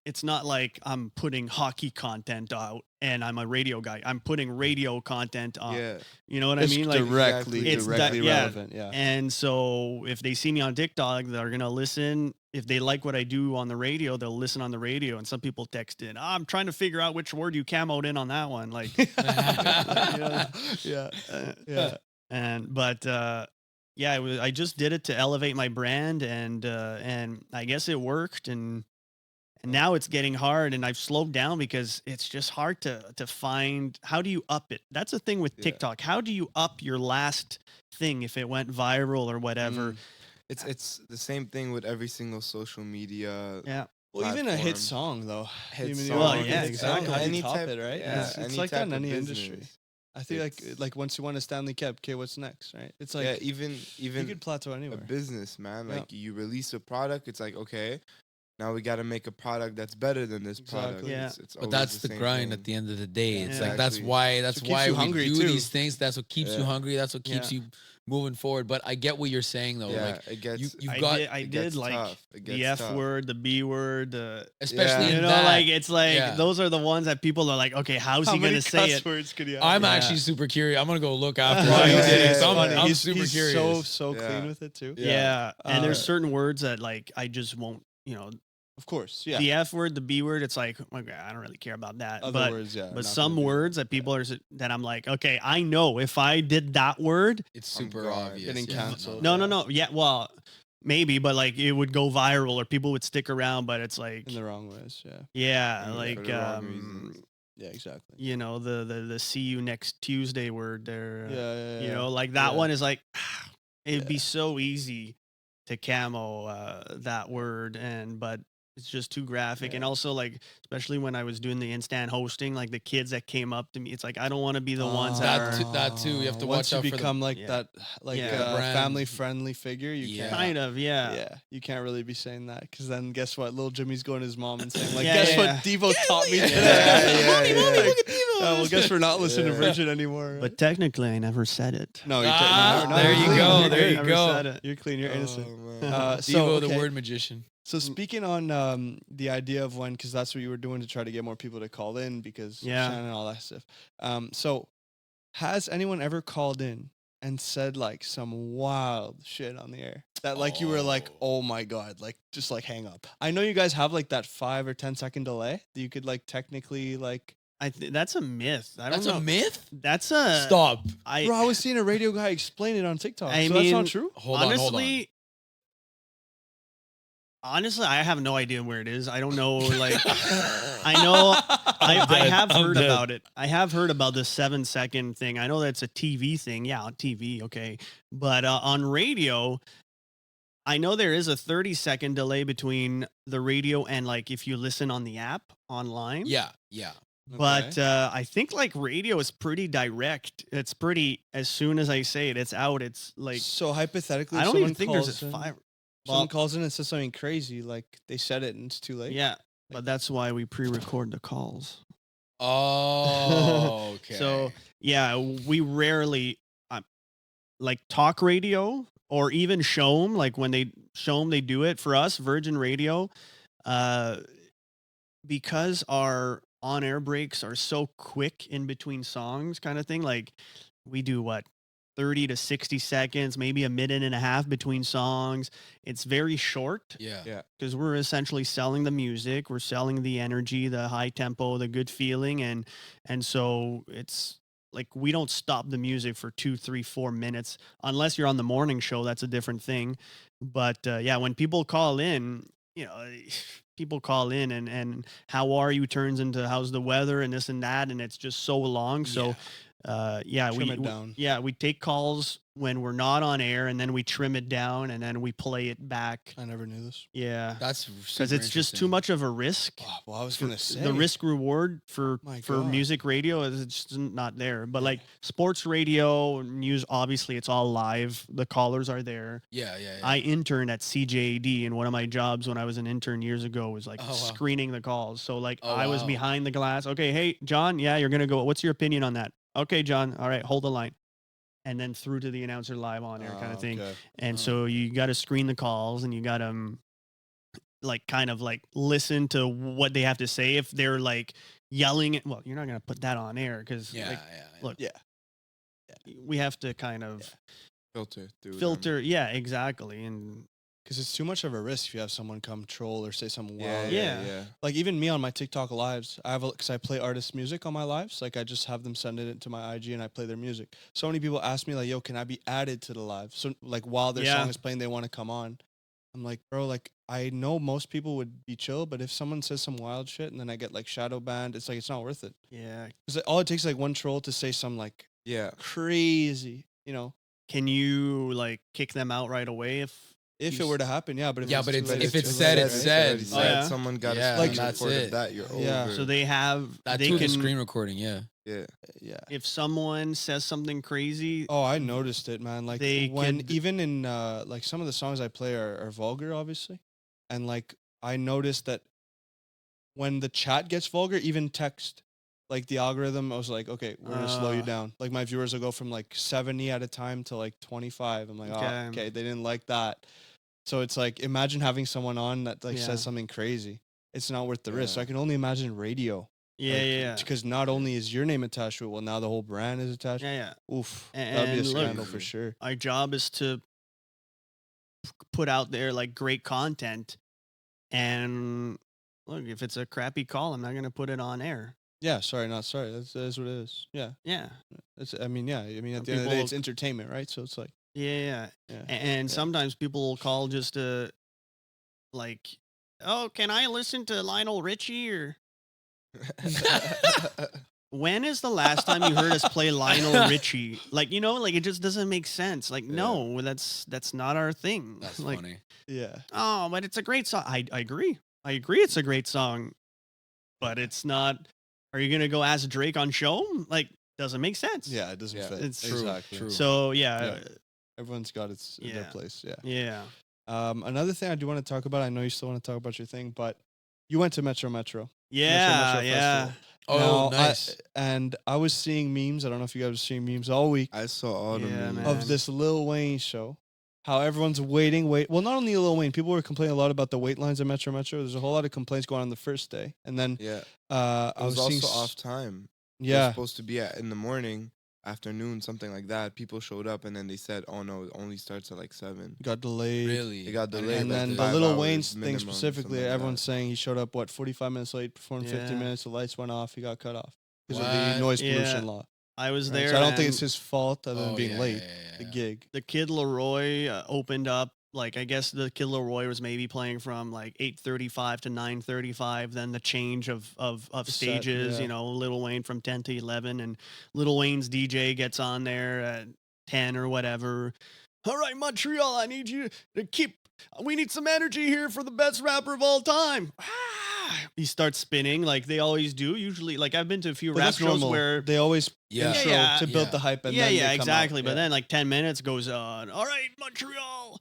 it's not like I'm putting hockey content out and I'm a radio guy. I'm putting radio content on. Yeah. You know what It's I mean? Like, directly It's directly that- yeah. relevant. Yeah. and so if they see me on TikTok, they're gonna listen. If they like what I do on the radio, they'll listen on the radio. And some people text in, I'm trying to figure out which word you camoed in on that one. Like, Yeah. yeah. But yeah, I just did it to elevate my brand, and I guess it worked, and now it's getting hard, and I've slowed down because it's just hard to find, how do you up it? That's the thing with Yeah. TikTok. How do you up your last thing if it went viral or whatever? Mm. It's the same thing with every single social media. Yeah. Well, even a hit platform. song though. Hit Even song. Well, you yeah, can exactly. any Any top type- it, right? yeah, It's any like that type in of any industry. business. I think It's- like once you won a Stanley Cup, okay, what's next, right? It's like Yeah, even you could plateau a anywhere. business, man. Yeah. Like you release a product, it's like, okay, now we got to make a product that's better than this product. Exactly. Yeah. It's But always that's the same grind thing. at the end of the day. It's Yeah. like that's Exactly. why What keeps we you hungry, do too. these things. That's what keeps you Yeah. hungry. That's what keeps Yeah. you moving forward. But I get what you're saying though. Yeah, Like it gets you've I got did, I it did gets like tough. It the gets F tough. word, the B word, especially Yeah. in you know, that, like it's like yeah. those are the ones that people are like, okay, how's How he many gonna say cuss it? words could you have? I'm Yeah. actually super curious. I'm gonna go look after Right, how you yeah, did it. yeah, So I'm, yeah. I'm super he's curious. so Yeah. clean with it too. Yeah, and there's Uh, certain words that like I just won't. Of course, yeah. The F word, the B word, it's like, okay, I don't really care about that. Other but words, yeah. but not some gonna be- words that people are that I'm like, okay, I know if I did that word, It's I'm super gone. obvious. Getting yeah. canceled. no, yeah, well, maybe, but like it would go viral or people would stick around. But it's like, in the wrong ways, yeah. yeah, for like the wrong reasons. Yeah, exactly. the see you next Tuesday word there. Yeah. Like that Yeah. one is like, it'd Yeah. be so easy to camo that word, but it's just too graphic. And Yeah. also like, especially when I was doing the instant hosting, like the kids that came up to me, it's like, I don't want to be the ones that are That too, you have to Once watch out you for the- become like Yeah. that, like Yeah. The brand. family friendly figure. You Yeah. can't. kind of, Yeah, you can't really be saying that, because then guess what? Little Jimmy's going to his mom and saying like, Yeah, "Guess yeah, what? Deevo taught me yeah. today." Yeah, yeah, yeah. Like, oh, well, guess we're not listening to Yeah. Virgin anymore. But technically, I never said it. no, you're Ah, no, there you're you clean. go, You're there good. you Never go. said it. You're clean. You're innocent. Oh, man. So, Deevo, the okay. word magician. So speaking on the idea of when, because that's what you were doing to try to get more people to call in, because Yeah. Shannon and all that stuff. So has anyone ever called in and said like some wild shit on the air that like you were like, oh my god, like just like hang up? I know you guys have like that 5 or 10 second delay that you could like technically like. That's a myth. I don't That's know. a myth. That's a Stop. Bro, I was seeing a radio guy explain it on TikTok. I So that's not mean, true. Hold on. Honestly, I have no idea where it is. I don't know. Like, I know I dead. have I'm heard dead. about it. I have heard about the 7-second thing. I know that's a TV thing. Yeah, on TV. Okay. But on radio, I know there is a 30-second delay between the radio and like if you listen on the app online. Yeah. But I think like radio is pretty direct. It's pretty, as soon as I say it, it's out. It's like, So hypothetically, I if don't even someone think there's calls a in- 5. Someone Well, calls in and says something crazy, like they said it and it's too late. yeah, but that's why we pre-record the calls. Oh, okay. So yeah, we rarely like talk radio or even show 'em. Like when they show 'em, they do it for us. Virgin Radio, because our on-air breaks are so quick in between songs, kind of thing. Like we do what 30 to 60 seconds, maybe a minute and a half between songs. It's very short. yeah. Because we're essentially selling the music, we're selling the energy, the high tempo, the good feeling, and so it's like we don't stop the music for 2, 3, 4 minutes unless you're on the morning show. That's a different thing. But yeah, when people call in, people call in and how are you turns into how's the weather and this and that, and it's just so long. So yeah, Trim it down. yeah, we take calls when we're not on air, and then we trim it down, and then we play it back. I never knew this. Yeah, That's because it's just too much of a risk. Oh, well, I was gonna say The risk reward for My for God. music radio is just not there. But like sports radio, news, obviously it's all live. The callers are there. Yeah, yeah, yeah. I interned at CJAD, and one of my jobs when I was an intern years ago was like Oh, wow. screening the calls. So like Oh, I was wow. behind the glass. Okay, hey John, yeah, you're gonna go. What's your opinion on that? Okay, John. All right, hold the line. And then through to the announcer live on air kind of thing. Okay. And so you got to screen the calls, and you got to like kind of like listen to what they have to say. If they're like yelling, well, you're not gonna put that on air because yeah, like, yeah. look, Yeah. we have to kind of Filter through them. filter. Yeah, exactly. And Because it's too much of a risk if you have someone come troll or say something Yeah, wild. yeah, Yeah. yeah. Like even me on my TikTok lives, I have because I play artist music on my lives. Like I just have them send it to my IG and I play their music. So many people ask me like, "Yo, can I be added to the live?" So like while their Yeah. song is playing, they want to come on. I'm like, bro, like I know most people would be chill, but if someone says some wild shit and then I get like shadow banned, it's like it's not worth it. yeah, Because all it takes is like one troll to say some like Yeah. crazy, can you like kick them out right away If it were to happen, yeah. But if Yeah, it's but too it's- late, if it's too said, late, it's right? said. Already Oh, yeah. Someone got Yeah, a like, screen that's record it. of that. You're Yeah. over. So they have That they too, can the screen recording. Yeah. yeah. Yeah. if someone says something crazy. Oh, I noticed it, man. Like They when could- even in like some of the songs I play are vulgar, obviously, and like I noticed that when the chat gets vulgar, even text, like the algorithm, I was like, okay, we're gonna slow you down. Like my viewers will go from like 70 at a time to like 25. I'm like, Okay. oh, okay, they didn't like that. So it's like imagine having someone on that like Yeah. says something crazy. It's not worth the risk. So Yeah. I can only imagine radio. Yeah, yeah, Because not only is your name attached to it, well, now the whole brand is attached. yeah. Oof, that'd be a And look- scandal for sure. Our job is to put out there like great content, and look, if it's a crappy call, I'm not gonna put it on air. Yeah, sorry, not sorry. That is what it is. Yeah, Yeah, it's. I mean, yeah. I mean, Some at the end of the day, people- it's entertainment, right? So it's like, yeah. yeah. And Yeah. sometimes people will call just to like, oh, can I listen to Lionel Richie? Or when is the last time you heard us play Lionel Richie? Like, like it just doesn't make sense. Like, no, that's not our thing. That's like, funny. Yeah, oh, but it's a great song. I agree. I agree. It's a great song, but it's not. Are you gonna go ask Drake on show? Like, doesn't make sense. yeah. It doesn't Yeah, fit. it's true, exactly. true. So yeah, Yeah. Everyone's got its their Yeah. place. Yeah. yeah. Another thing I do want to talk about. I know you still want to talk about your thing, but you went to MetroMetro. Yeah, Metro yeah. Festival. Oh, Now, nice. And I was seeing memes. I don't know if you guys were seeing memes all week I saw all the Yeah, memes. man. of this Lil Wayne show. How everyone's waiting. Well, not only Lil Wayne, people were complaining a lot about the wait lines at MetroMetro. There's a whole lot of complaints going on the first day, and then Yeah. I It was was seeing also off time. It was Yeah, supposed to be in the morning, afternoon, something like that. People showed up and then they said, "Oh no, it only starts at like 7." got delayed. Really? It got I didn't delayed, And know like, then the 5 Little hours Wayne thing minimum, specifically, something like everyone's that. saying he showed up 45 minutes late, performed 50 Yeah. minutes, the lights went off, he got cut off because of What? the noise Yeah. pollution law. I was right? there. So I don't think and it's his fault other than Oh, being yeah, late. yeah, yeah, The yeah. gig. the Kid Leroy opened up. Like, I guess the Kid Leroy was maybe playing from like 8:35 to 9:35. Then the change of The set, stages. yeah. Lil Wayne from 10 to 11, and Lil Wayne's DJ gets on there at 10 or whatever. All right, Montreal, I need you to keep. We need some energy here for the best rapper of all time. He starts spinning like they always do. Usually, like I've been to a few But rap that's shows normal. where They always Yeah. intro Yeah, to build yeah. the hype and yeah, then yeah, they come exactly. out. But Yeah. then like 10 minutes goes on. All right, Montreal.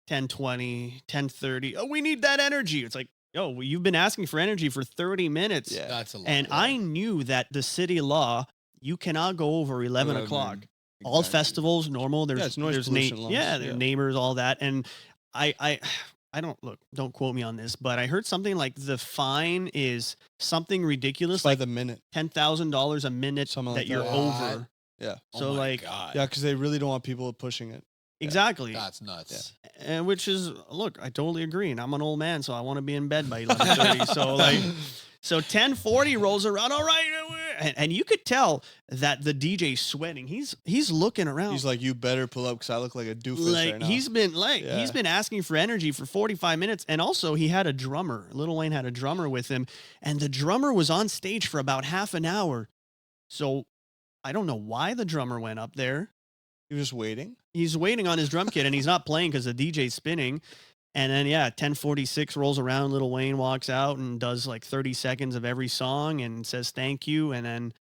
10:20, 10:30. Oh, we need that energy. It's like, yo, well, you've been asking for energy for 30 minutes. Yeah. That's a lot. And I knew that the city law, you cannot go over 11 o'clock. All Exactly. festivals, normal. There's, it's noise there's pollution laws, yeah, there's yeah. neighbors, all that. And I don't quote me on this, but I heard something like the fine is something ridiculous, It's by like the minute. $10,000 a minute Something that like you're that. over. Yeah. So oh my like, God. Yeah, because they really don't want people pushing it. exactly. That's nuts. And which is, look, I totally agree. And I'm an old man, so I want to be in bed by 11:30. So like, so 10:40 rolls around. All right, and you could tell that the DJ's sweating. He's looking around. He's like, you better pull up because I look like a doofus like right now. he's Yeah. been asking for energy for 45 minutes, and also he had a drummer. Lil Wayne had a drummer with him, and the drummer was on stage for about half an hour. So I don't know why the drummer went up there. He was just waiting. He's waiting on his drum kit and he's not playing because the DJ's spinning. And then 10:46 rolls around. Lil Wayne walks out and does like 30 seconds of every song and says thank you. And then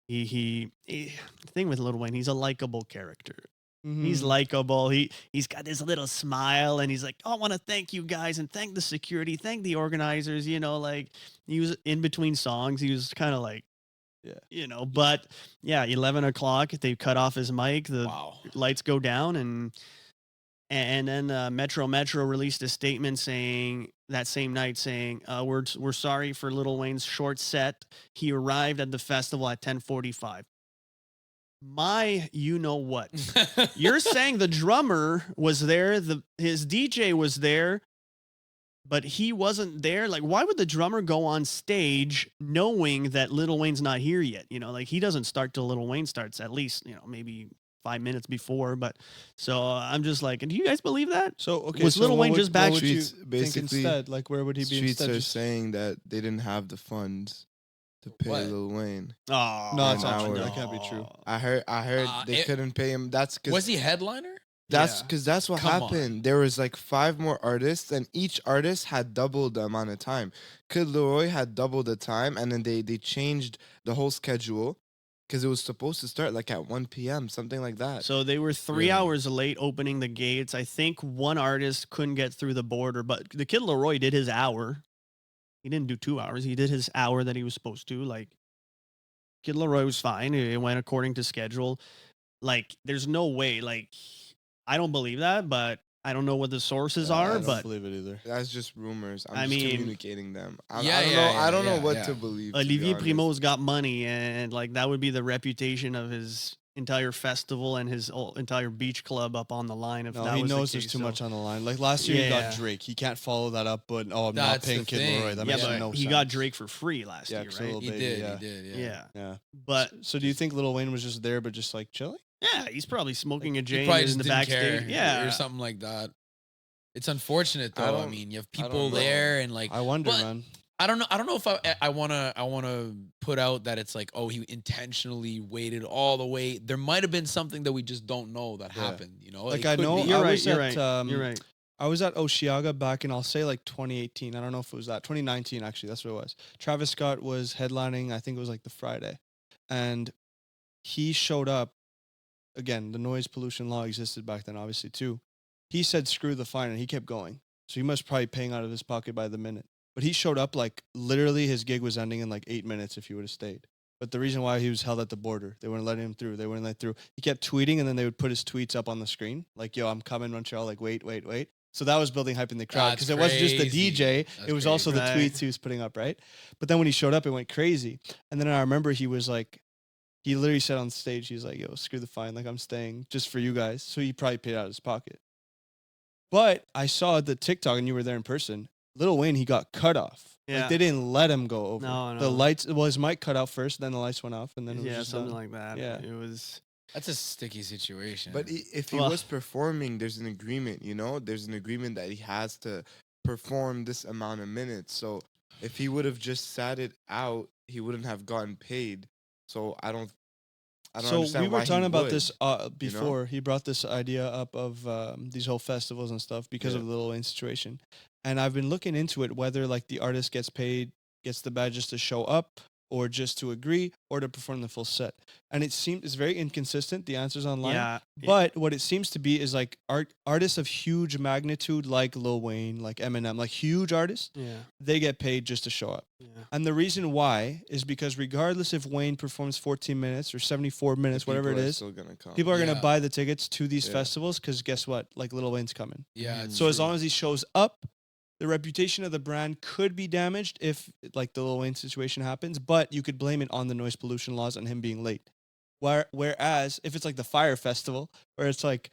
he the thing with Lil Wayne, he's a likable character. He's likable. He's got this little smile and he's like, oh, I want to thank you guys and thank the security, thank the organizers. Like he was in between songs. He was kind of like, but 11 o'clock, they cut off his mic. The lights go down and then MetroMetro released a statement saying that same night saying, we're sorry for Lil Wayne's short set. He arrived at the festival at 10:45. You know what? You're saying the drummer was there, his DJ was there, but he wasn't there. Like, why would the drummer go on stage knowing that Lil Wayne's not here yet? Like he doesn't start till Lil Wayne starts, at least, maybe 5 minutes before. But so I'm just like, do you guys believe that? So okay, was Lil Wayne just back? Streets Think basically instead? Like, where would he be Streets instead? are saying that they didn't have the funds to pay What? Lil Wayne. Oh, No, that's not an true. hour. That can't be true. I heard they couldn't pay him. That's because Was he headliner? that's because that's what Come on. happened. There was like 5 more artists, and each artist had double the amount of time. Kid Leroy had double the time, and then they changed the whole schedule because it was supposed to start like at 1 p.m., something like that. So they were 3 Really? hours late opening the gates. I think one artist couldn't get through the border, but the Kid Leroy did his hour. He didn't do 2 hours. He did his hour that he was supposed to. Like, Kid Leroy was fine. It went according to schedule. Like, there's no way. Like, I don't believe that, but I don't know what the sources I are. don't But believe it either. That's just rumors. I I'm just mean- communicating them. I Yeah, don't yeah, know. yeah, I don't know yeah, what yeah. to believe. to be Olivier honest. Primo's got money, and like that would be the reputation of his entire festival and his entire beach club up on the line. If No, that he was the knows there's case. too So- much on the line. Like last year, he Yeah. got Drake. He can't follow that up, but I'm not That's paying the Kid thing. Leroy. That Yeah, makes but no he sense. got Drake for free last Yeah, year, 'cause right? Lil He Baby, did. yeah. He did. Yeah, Yeah. but So do you think Lil Wayne was just there, but just like chilling? yeah, he's probably smoking a He J probably in just the didn't backstage. care, Yeah, or something like that. It's unfortunate I though. I don't- mean, you have I don't people know. there, and like I wonder, but- man. I don't know. I don't know if I wanna put out that it's like, oh, he intentionally waited all the way. There might have been something that we just don't know that Yeah. happened. Like, It I could know- be. you're I right. was You're at, right. You're right. I was at Osheaga back in, I'll say, like 2018. I don't know if it was that. 2019, actually. That's what it was. Travis Scott was headlining. I think it was like the Friday. And he showed up. Again, the noise pollution law existed back then, obviously, too. He said, screw the fine, and he kept going. So he must probably paying out of his pocket by the minute. But he showed up like literally his gig was ending in like 8 minutes if he would have stayed. But the reason why he was held at the border, they wouldn't let him through. They wouldn't let through. He kept tweeting, and then they would put his tweets up on the screen. Like, yo, I'm coming, Montreal. Like, wait. So that was building hype in the crowd because That's it wasn't just the crazy. DJ. That's It was also the crazy. tweets he was putting up, right? But then when he showed up, it went crazy. And then I remember he was like, he literally said on stage, he was like, yo, screw the fine. Like, I'm staying just for you guys. So he probably paid out of his pocket. But I saw the TikTok, and you were there in person. Lil Wayne, he got cut off. Yeah. Like, they didn't let him go over. No. The lights, well, his mic cut out first, then the lights went off, and then it was Yeah, just something done. like that. Yeah. It was. That's a sticky situation. But if he Well- was performing, there's an agreement, There's an agreement that he has to perform this amount of minutes. So if he would have just sat it out, he wouldn't have gotten paid. So I don't So understand we were why he talking about would, this before. He brought this idea up of these whole festivals and stuff because of the Lil Wayne situation. And I've been looking into it, whether like the artist gets paid, gets the badge just to show up, or just to agree, or to perform the full set. And it's very inconsistent, the answers online. Yeah. But what it seems to be is like artists of huge magnitude, like Lil Wayne, like Eminem, like huge artists, Yeah. they get paid just to show up. Yeah. And the reason why is because regardless if Wayne performs 14 minutes or 74 minutes, whatever it people are is, still gonna come. people are going Yeah. to buy the tickets to these Yeah. festivals because guess what? Like Lil Wayne's coming. yeah. it's So as true. long as he shows up, the reputation of the brand could be damaged if like the Lil Wayne situation happens, but you could blame it on the noise pollution laws and him being late. Whereas if it's like the Fire Festival where it's like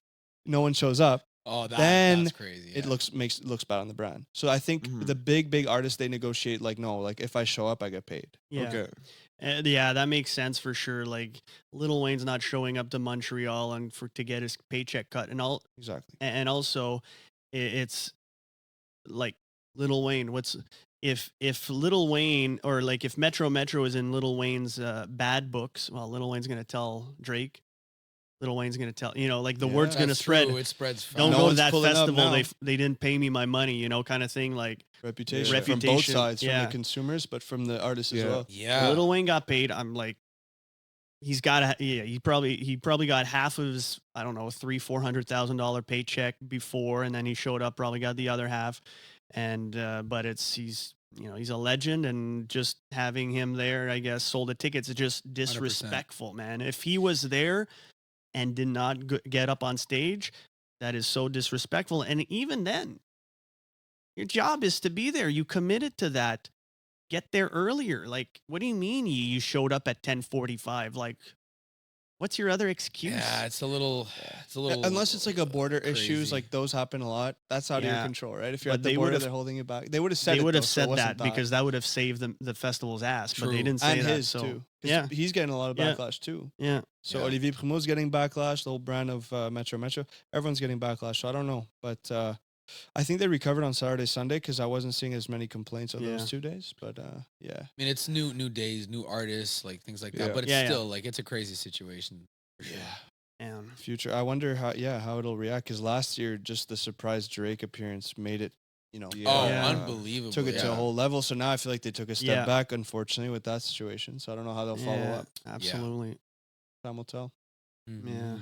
no one shows up, oh, then that's crazy. it yeah. looks bad on the brand. So I think Mhm. the big artists, they negotiate like, no, like if I show up, I get paid. Yeah. Okay. Yeah, that makes sense for sure. Like Lil Wayne's not showing up to Montreal and to get his paycheck cut, and Exactly. also it's like Lil Wayne. if Lil Wayne or like if MetroMetro is in Lil Wayne's bad books, well, Lil Wayne's gonna tell Drake. Lil Wayne's gonna tell, like the word's gonna That's spread. true. It spreads fast. Don't No go to one's that pulling up festival. now. They didn't pay me my money, kind of thing. Like Reputation, from both Reputation, sides, from yeah. the consumers, but from the artists as Yeah. well. Yeah. Lil Wayne got paid. I'm like, he's got he probably got half of his, I don't know, $300,000-$400,000 paycheck before, and then he showed up, probably got the other half. And but he's a legend, and just having him there, I guess, sold the tickets. It's just disrespectful, man. If he was there and did not get up on stage, that is so disrespectful. And even then, your job is to be there. You committed to that. Get there earlier. Like, what do you mean you showed up at 10:45? Like, what's your other excuse? Yeah, it's a little. Unless it's like a border issues, crazy. like those happen a lot. That's out of your Yeah. control, right? If you're But at the they border, would've- they're holding it back. They would have said They it, would have though, so it said wasn't that because that would have saved the festival's ass, but they True. didn't say and that. his So too. 'Cause yeah. he's getting a lot of Yeah. backlash too. yeah, So Yeah. Olivier Primo's getting backlash. The whole brand of MetroMetro, everyone's getting backlash. So I don't know, but I think they recovered on Saturday, Sunday because I wasn't seeing as many complaints on Yeah. those 2 days. But yeah, I mean, it's new days, new artists, like things like that. Yeah. But it's Yeah, still like it's a crazy situation. For sure. and future. I wonder how it'll react because last year just the surprise Drake appearance made it. Oh, Yeah. unbelievable! Took it to a yeah. whole level. So now I feel like they took a step Yeah. back, unfortunately, with that situation. So I don't know how they'll follow yeah, up. absolutely. Time will tell. Mhm. Yeah,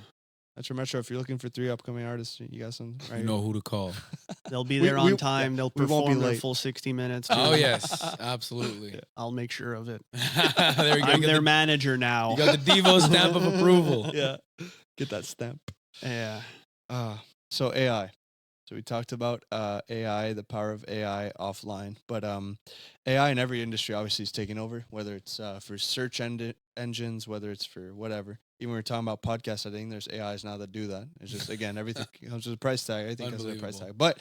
MetroMetro, if you're looking for 3 upcoming artists, you got some right You know who to call. they'll be We- there on we- time. They'll we won't be perform their late. full 60 minutes. Oh too. yes, absolutely. Yeah. I'll make sure of it. There you go. I'm You their got manager now. you got the Deevo stamp of approval. Yeah. Get that stamp. Yeah, So AI. So we talked about AI, the power of AI offline, but AI in every industry obviously is taking over, whether it's for search engines, whether it's for whatever. Even when we're talking about podcast editing, there's AIs now that do that. It's just, again, everything comes with a price tag. Everything comes with a price Unbelievable. tag. But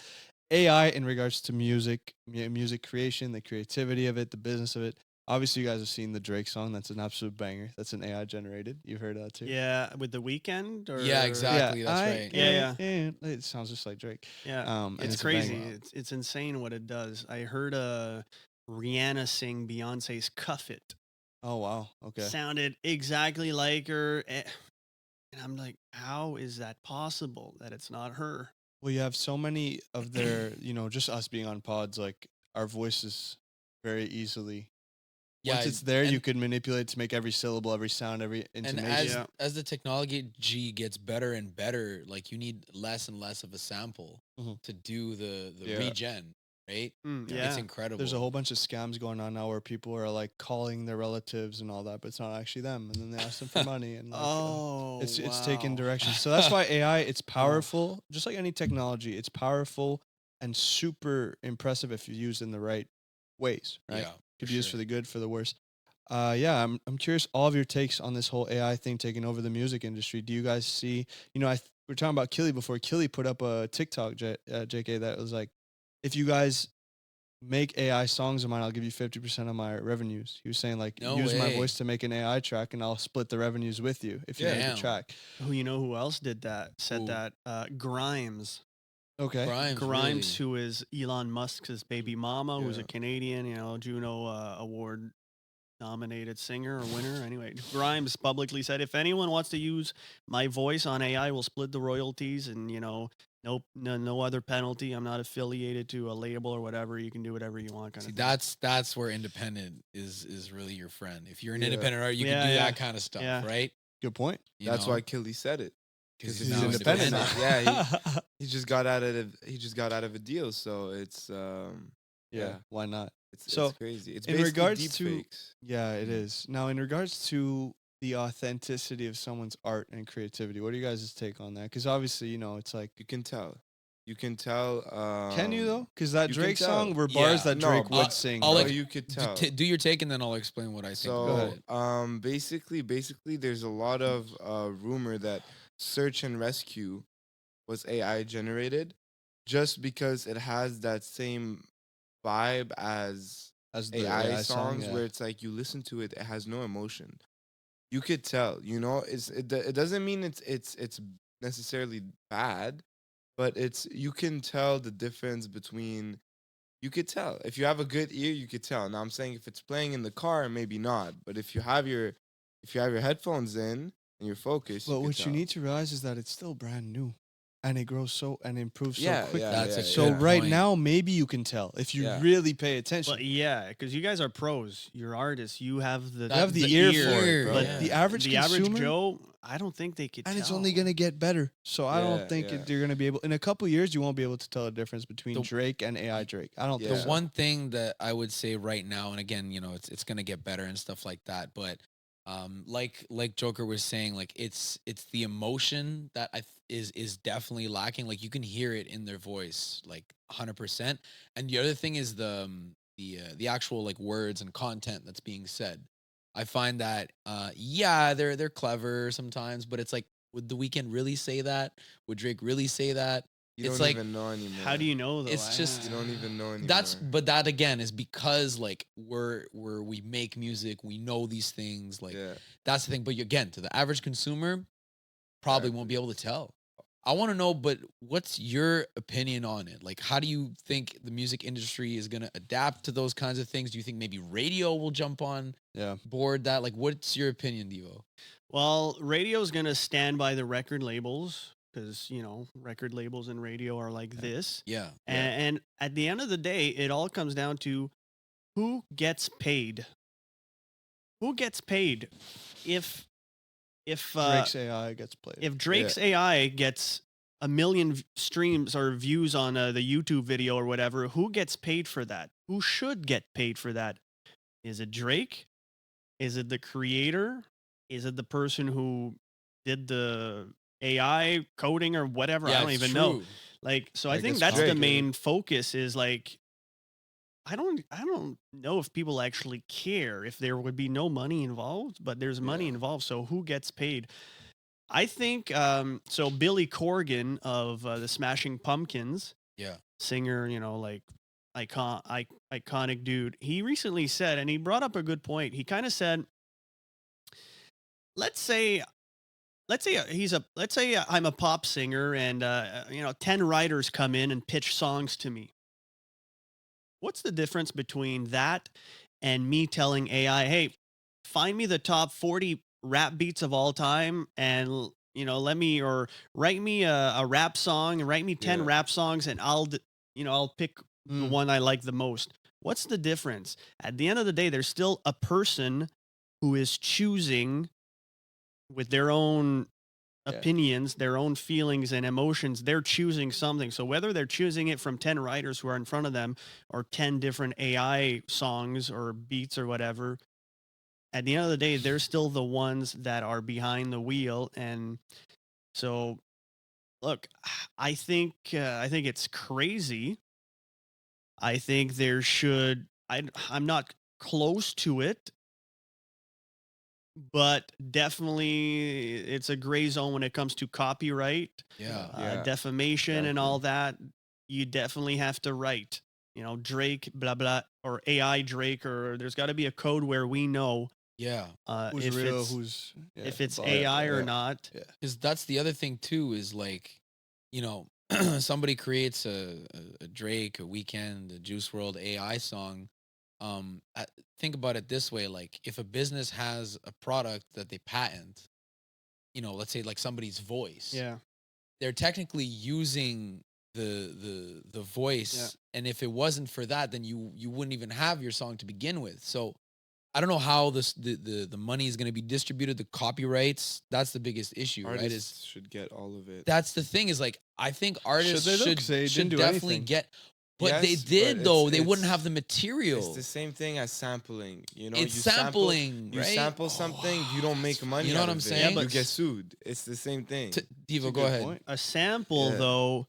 AI in regards to music, music creation, the creativity of it, the business of it. Obviously, you guys have seen the Drake song. That's an absolute banger. That's an AI generated. You've heard that too. yeah, with the weekend. Or Yeah, exactly. That's right. Yeah, It sounds just like Drake. Yeah, And it's a banger. crazy. It's insane what it does. I heard Rihanna sing Beyonce's "Cuff It." Oh wow. Okay. Sounded exactly like her, and I'm like, how is that possible that it's not her? Well, you have so many of their, just us being on pods, like our voices very easily. Yeah, Once it's there, you and- could manipulate to make every syllable, every sound, every And intonation. as the technology gets better and better, like you need less and less of a sample Mhm. to do the Yeah. regen, right? Yeah, It's incredible. There's a whole bunch of scams going on now where people are like calling their relatives and all that, but it's not actually them. And then they ask them for money and like, it's taking wow. directions. So that's why AI, it's powerful, just like any technology. It's powerful and super impressive if you use in the right ways, right? Yeah, Could for be used sure. for the good, for the worse. Yeah, I'm curious all of your takes on this whole AI thing taking over the music industry. Do you guys see? We're talking about Killy before. Killy put up a TikTok, JK, that was like, if you guys make AI songs of mine, I'll give you 50% of my revenues. He was saying like, No use my way. voice to make an AI track, and I'll split the revenues with you if you make Damn. a track. Who else did that? Said Who? that Grimes. Okay. Grimes, Who is Elon Musk's baby mama, who's a Yeah. Canadian, Juno award nominated singer or winner. Anyway, Grimes publicly said, if anyone wants to use my voice on AI, we'll split the royalties, and no other penalty. I'm not affiliated to a label or whatever. You can do whatever you want. Kind See, of thing. that's where independent is really your friend. If you're an Yeah. independent artist, you can Yeah, do yeah. that kind of stuff, Yeah. right? Good point. You That's know? why Killy said it. because He's now independent now. Yeah, he just got out of a deal, so it's Yeah. Why not? it's So, crazy. It's in basically regards to- deepfakes. Yeah, it is. Now, in regards to the authenticity of someone's art and creativity, what are you guys' take on that? Because obviously, it's like, You can tell. You can tell. can you though? Because that you can Drake tell. song were bars Yeah. that No, Drake but would sing. I'll bro. Oh, like- you could tell. do your take and then I'll explain what I think. So, about it. basically, there's a lot of rumor that Search and Rescue was AI generated, just because it has that same vibe as As the AI, song, songs, yeah. where it's like you listen to it, it has no emotion. You could tell, it doesn't mean it's necessarily bad, but you can tell the difference between you could tell. If you have a good ear, you could tell. Now I'm saying if it's playing in the car, maybe not. But if you have your headphones in and you're focused, But you could what tell. you need to realize is that it's still brand new, and it grows and improves so Yeah, quickly. yeah, That's a So good right point. now, maybe you can tell if you Yeah. really pay attention. But yeah, because you guys are pros. You're artists. You have the You have the ear for it, bro. But yeah. The average the consumer, average Joe, I don't think they could and tell. it's only gonna get better. So I Yeah, don't think yeah. you're gonna be able. In a couple years, you won't be able to tell the difference between The- Drake and AI Drake. I don't Yeah. think The so. one thing that I would say right now, and again, it's gonna get better and stuff like that, but like Joker was saying, like it's the emotion that is definitely lacking. Like you can hear it in their voice, like 100%. And the other thing is the actual like words and content that's being said. I find that yeah, they're clever sometimes, but it's like, would The Weeknd really say that? Would Drake really say that? You It's don't like, even know anymore. How do you know though? It's just- You don't even know anymore. but that again is because like we make music, we know these things, like yeah. that's the thing. But again, to the average consumer, probably won't be able to tell. I want to know, but what's your opinion on it? Like, how do you think the music industry is going to adapt to those kinds of things? Do you think maybe radio will jump on Yeah. board that? Like, what's your opinion, Deevo? Well, radio's gonna stand by the record labels because record labels and radio are like this. Yeah. And at the end of the day, it all comes down to who gets paid. Who gets paid? If Drake's AI gets played. if Drake's AI gets a million streams or views on the YouTube video or whatever, who gets paid for that? Who should get paid for that? Is it Drake? Is it the creator? Is it the person who did the AI coding or whatever? I don't it's even know. true. Like, so I I think guess that's Drake, the yeah. main focus is like, I don't know if people actually care if there would be no money involved, but there's money Yeah. involved. So who gets paid? I think, so Billy Corgan of the Smashing Pumpkins, Yeah. singer, like iconic dude. He recently said, and he brought up a good point. He kind of said, let's say I'm a pop singer and 10 writers come in and pitch songs to me. What's the difference between that and me telling AI, hey, find me the top 40 rap beats of all time and let me, or write me a rap song and write me 10 Yeah. rap songs and I'll pick the Mm. one I like the most. What's the difference? At the end of the day, there's still a person who is choosing with their own Yeah. opinions, their own feelings and emotions. They're choosing something. So whether they're choosing it from 10 writers who are in front of them or 10 different AI songs or beats or whatever, at the end of the day, they're still the ones that are behind the wheel. And so, look, I think it's crazy. I think there should. I'm not close to it, but definitely it's a gray zone when it comes to copyright, Yeah. Yeah, defamation, and all that. You definitely have to write, Drake, blah blah, or AI Drake, or there's got to be a code where we know Yeah. Who's if real? it's Who's if it's bot. AI or yeah. not. Because that's the other thing too, is like, somebody creates a Drake, a Weeknd, a Juice World AI song. Think about it this way: like, if a business has a product that they patent, let's say like somebody's voice, Yeah, they're technically using the voice, and if it wasn't for that, then you wouldn't even have your song to begin with. So I don't know how the money is going to be distributed, the copyrights. That's the biggest issue, right? Artists should get all of it. That's the thing, is like, I think artists they, though? should 'Cause they should didn't do definitely anything. get, but they Yes, did but though. it's- They wouldn't it's- have the material. It's the same thing as sampling. It's you sampling, you right? sample something, you don't make money. You know out what I'm of it. saying? You get sued. It's the same thing. Deevo, a go good ahead. point. a sample Yeah. though.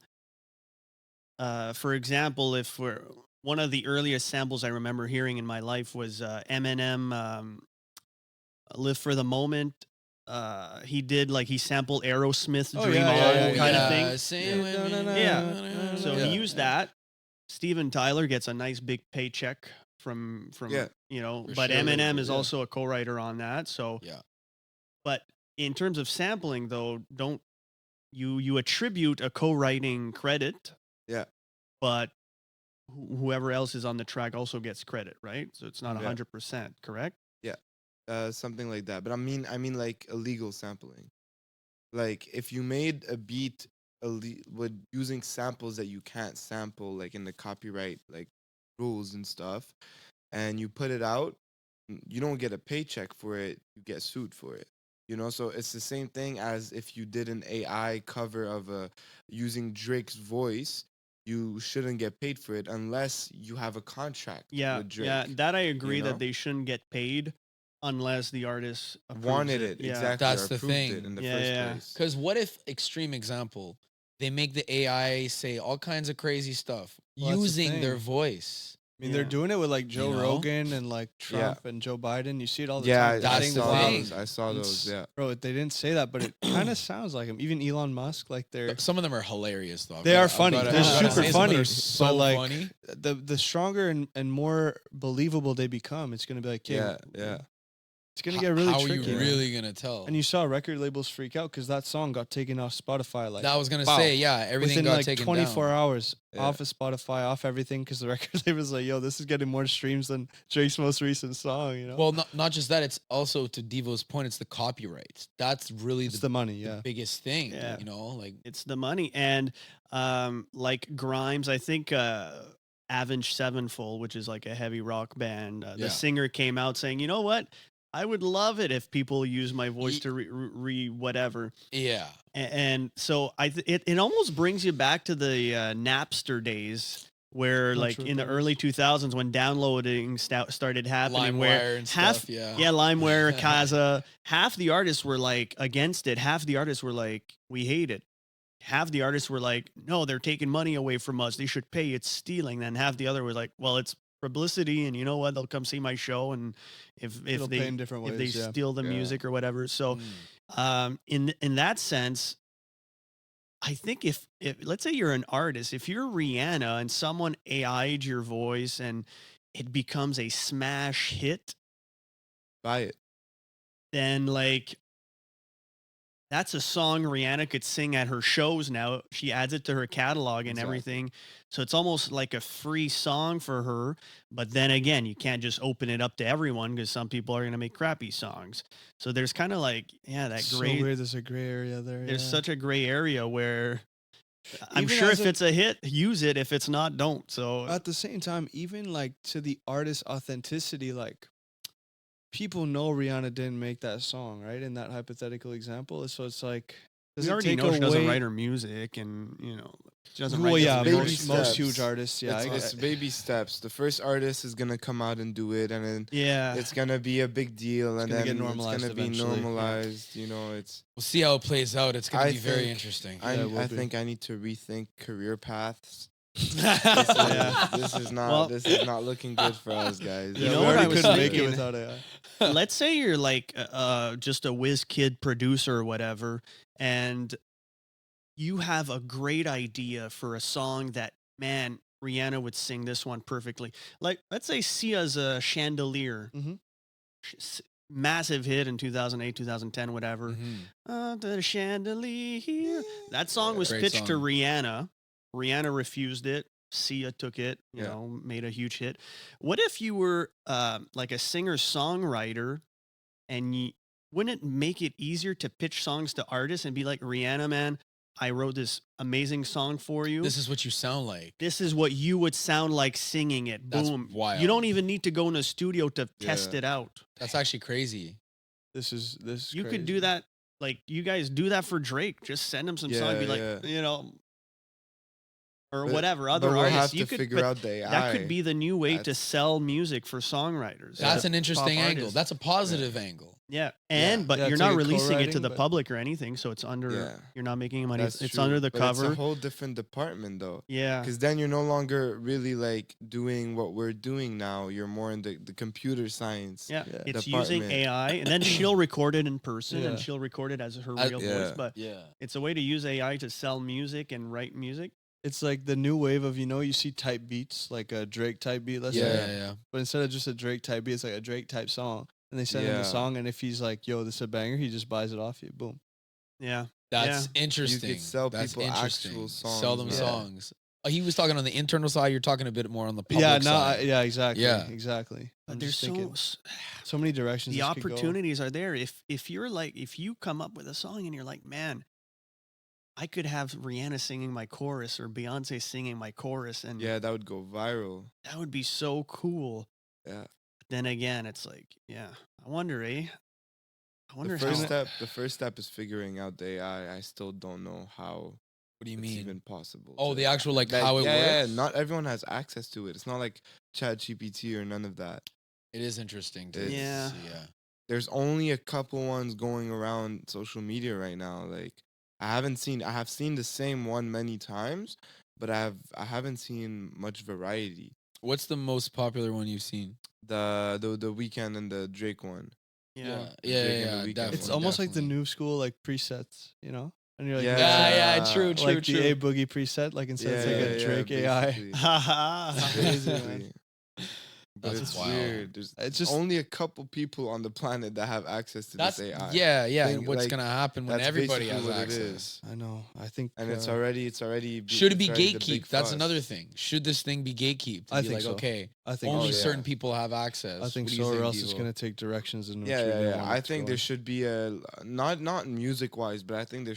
For example, if we're one of the earliest samples I remember hearing in my life was Eminem, "Live for the Moment." He did he sampled Aerosmith's Oh, "Dream yeah, On" yeah, yeah, kind yeah. of thing. Sing with No, no, me. no, Yeah. So Yeah. he used that. Steven Tyler gets a nice big paycheck from Yeah, but sure. Eminem is Yeah. also a co-writer on that. So Yeah. but in terms of sampling though, don't you attribute a co-writing credit, yeah. but whoever else is on the track also gets credit, right? So it's not Yeah. 100%, correct? Something like that. But I mean like illegal sampling. Like if you made a beat with using samples that you can't sample, like in the copyright like rules and stuff, and you put it out, you don't get a paycheck for it. You get sued for it. You know, so it's the same thing as if you did an AI cover of a using Drake's voice. You shouldn't get paid for it unless you have a contract Yeah, with Drake. yeah, that I agree know? that they shouldn't get paid unless the artist approves Wanted it Yeah. exactly. That's or the approved thing. it in the Yeah, first yeah. place. Because what if, extreme example, they make the AI say all kinds of crazy stuff Well, that's the using their thing. voice? I mean, they're Yeah. doing it with like Joe know? Rogan and like Trump and Joe Biden. You see it all the Yeah, time. I They're That's saying the saw thing. those. I saw those. Yeah. Bro, they didn't say that, but it kind of sounds like him. Even Elon Musk, like they're Some of them are hilarious, though. They are funny. They're super some of them funny, are so but, like, funny. the stronger and more believable they become, it's gonna be like, okay, Yeah. it's gonna get really How tricky. are you really gonna tell? And you saw record labels freak out because that song got taken off Spotify. Like that was gonna wow. say, yeah, everything within got like taken 24 down. hours Yeah. off of Spotify, off everything, because the record label's like, yo, this is getting more streams than Drake's most recent song. You know, Well, not just that. It's also, to Deevo's point, it's the copyrights. That's really it's the the money. Yeah, biggest thing. Yeah. You know, like It's the money. And like Grimes, I think Avenged Sevenfold, which is like a heavy rock band, Yeah. the singer came out saying, you know what? I would love it if people use my voice to re whatever. yeah. And so it almost brings you back to the Napster days where like true, in the bro. early 2000s when downloading started happening, where LimeWire and half stuff. Yeah. LimeWire, Kaza, half the artists were like against it, half the artists were like, we hate it. Half the artists were like, no, they're taking money away from us, they should pay, it's stealing. Then half the other were like, well, it's publicity, and you know what, they'll come see my show, and if It'll pay they in different if ways. they Yeah. steal the Yeah. music or whatever. So Mm. in that sense, I think if let's say you're an artist, if you're Rihanna and someone AI'd your voice and it becomes a smash hit, Buy it. then like that's a song Rihanna could sing at her shows now. She adds it to her catalog and Exactly. everything. So it's almost like a free song for her. But then again, you can't just open it up to everyone because some people are going to make crappy songs. So there's kind of like, yeah, that So gray. weird. There's a gray area there. There's yeah. such a gray area where I'm Even sure as if a- it's a hit, use it. If it's not, don't. So At the same time, even like to the artist's authenticity, like people know Rihanna didn't make that song, right? In that hypothetical example, so it's like, does we it already take know she doesn't away- wite her music, and you know she doesn't Well, write. yeah, the baby lyrics. most steps. huge artists, yeah. It's baby steps. The first artist is gonna come out and do it, and then Yeah, it's gonna be a big deal, and gonna then get it's normalized gonna be eventually, yeah. normalized. You know, it's. We'll see how it plays out. It's gonna I be very think- interesting. Yeah, it will I be. think I need to rethink career paths. Yeah. This is not. Well- this is not looking good for us, guys. You Yeah, know we what I already was couldn't make it thinking? without AI. Let's say you're like just a whiz kid producer or whatever, and you have a great idea for a song that, man, Rihanna would sing this one perfectly. Like, let's say Sia's a Chandelier, Mhm. massive hit in 2008, 2010, whatever. Mhm. The chandelier. That song was Great pitched to song. Rihanna. Rihanna refused it. Sia took it, you Yeah. know, made a huge hit. What if you were like a singer-songwriter and wouldn't it make it easier to pitch songs to artists and be like, Rihanna, man, I wrote this amazing song for you. This is what you sound like. This is what you would sound like singing it. That's Boom. wild. You don't even need to go in a studio to test Yeah. it out. That's actually crazy. This is You could crazy. do that. Like, you guys do that for Drake. Just send him some song. Be like, Yeah. you know, or But- whatever. But Other we'll artists. have You to could figure but out the AI. that could be the new way to That's- sell music for songwriters. That's to an interesting pop angle. artists. That's a positive angle. Yeah, Yeah. but Yeah, you're it's not like a releasing it to co-writing, the but- public or anything, so it's under. Yeah. You're not making money. That's It's true. under the But cover. It's a whole different department, though. Yeah, Because then you're no longer really like doing what we're doing now. You're more in the computer science. yeah. Yeah. It's using Department. AI, and then she'll record it in person, Yeah. and she'll record it as her I- real yeah. voice. But Yeah. it's a way to use AI to sell music and write music. It's like the new wave of, you see type beats, like a Drake type beat, let's Yeah, say. yeah, yeah. But instead of just a Drake type beat, it's like a Drake type song. And they send him Yeah. the song, and if he's like, yo, this is a banger, he just buys it off you. Boom. Yeah, That's interesting. sell That's people interesting. actual Sell them songs, yeah. songs. He was talking on the internal side. You're talking a bit more on the public Yeah, side. yeah, exactly. Yeah. Exactly. But I'm there's just thinking, so so many directions. the this could go. opportunities are there. If you're like, if you come up with a song and you're like, man, I could have Rihanna singing my chorus or Beyonce singing my chorus, and Yeah, that would go viral. that would be so cool. Yeah. Then again, it's like, yeah, I wonder, I wonder The how. first step is figuring out the AI. I still don't know how What do you it's mean? even possible. Oh, to- the actual like that- how it yeah, works. yeah, not everyone has access to it. It's not like ChatGPT or none of that. It is interesting. To It's- Yeah. see, yeah. There's only a couple ones going around social media right now. Like I have seen the same one many times, but I haven't seen much variety. What's the most popular one you've seen? The Weekend and the Drake one. Yeah. yeah, Drake and the yeah. Weeknd. Definitely, It's almost like the definitely. new school like presets, you know? And you're like, Yeah. Yeah, true, like true, the true. A Boogie preset, like instead it's like a Drake AI. basically. Haha. Basically. But That's it's wild. weird. There's It's just only a couple people on the planet that have access to That's this AI. yeah. Thing, And what's like, gonna happen when that's everybody basically has what it access? is. I know. I think And it's uh, already Should it be it's already the big gatekeep? That's fuss. another thing. Should this thing be gatekeeped? I Be think like, so. okay, I think only Oh, yeah. certain people have access. I think What do you so, or else it's Deevo? gonna take directions in which Yeah, we yeah, don't yeah. want I it to think go there in. should be a not music wise, but I think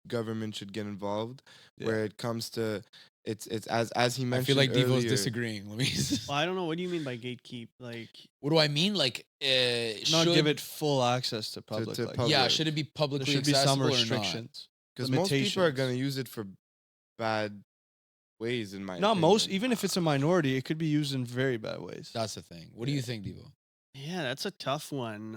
government should get involved where it comes to it's as he I mentioned feel like Devo's earlier. disagreeing. Let me. Well, I don't know. What do you mean by gatekeep? Like, What do I mean? Like, not should, give it full access to public. to like, public. Yeah, should it be there publicly should be some accessible or not? restrictions. Because most people are limitations. gonna use it for bad ways, in my Not opinion. most, even if it's a minority, it could be used in very bad ways. That's the thing. What do you think, Devo? yeah, that's a tough one.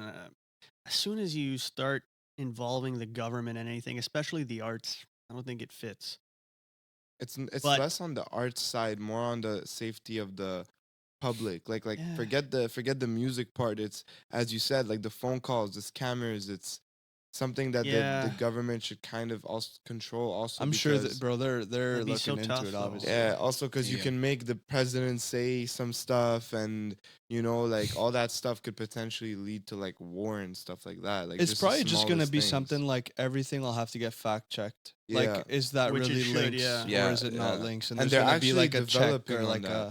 As soon as you start involving the government in anything, especially the arts, I don't think it fits. It's But- less on the art side, more on the safety of the public. Like Yeah. forget the music part. It's as you said, like the phone calls, the scammers. It's something that Yeah. the government should kind of also control. Also, I'm sure that, because- bro, they're That'd be looking so into tough, it, though. obviously. Yeah, also because you Yeah. can make the president say some stuff, and like all that stuff could potentially lead to like war and stuff like that. Like It's just the probably just gonna smallest be things. something like everything will have to get fact checked. Yeah. Like, is that Which it really should, links, yeah. Yeah, or is it not yeah. links? And there's they're gonna be actually like a check developing or on like that. a. They're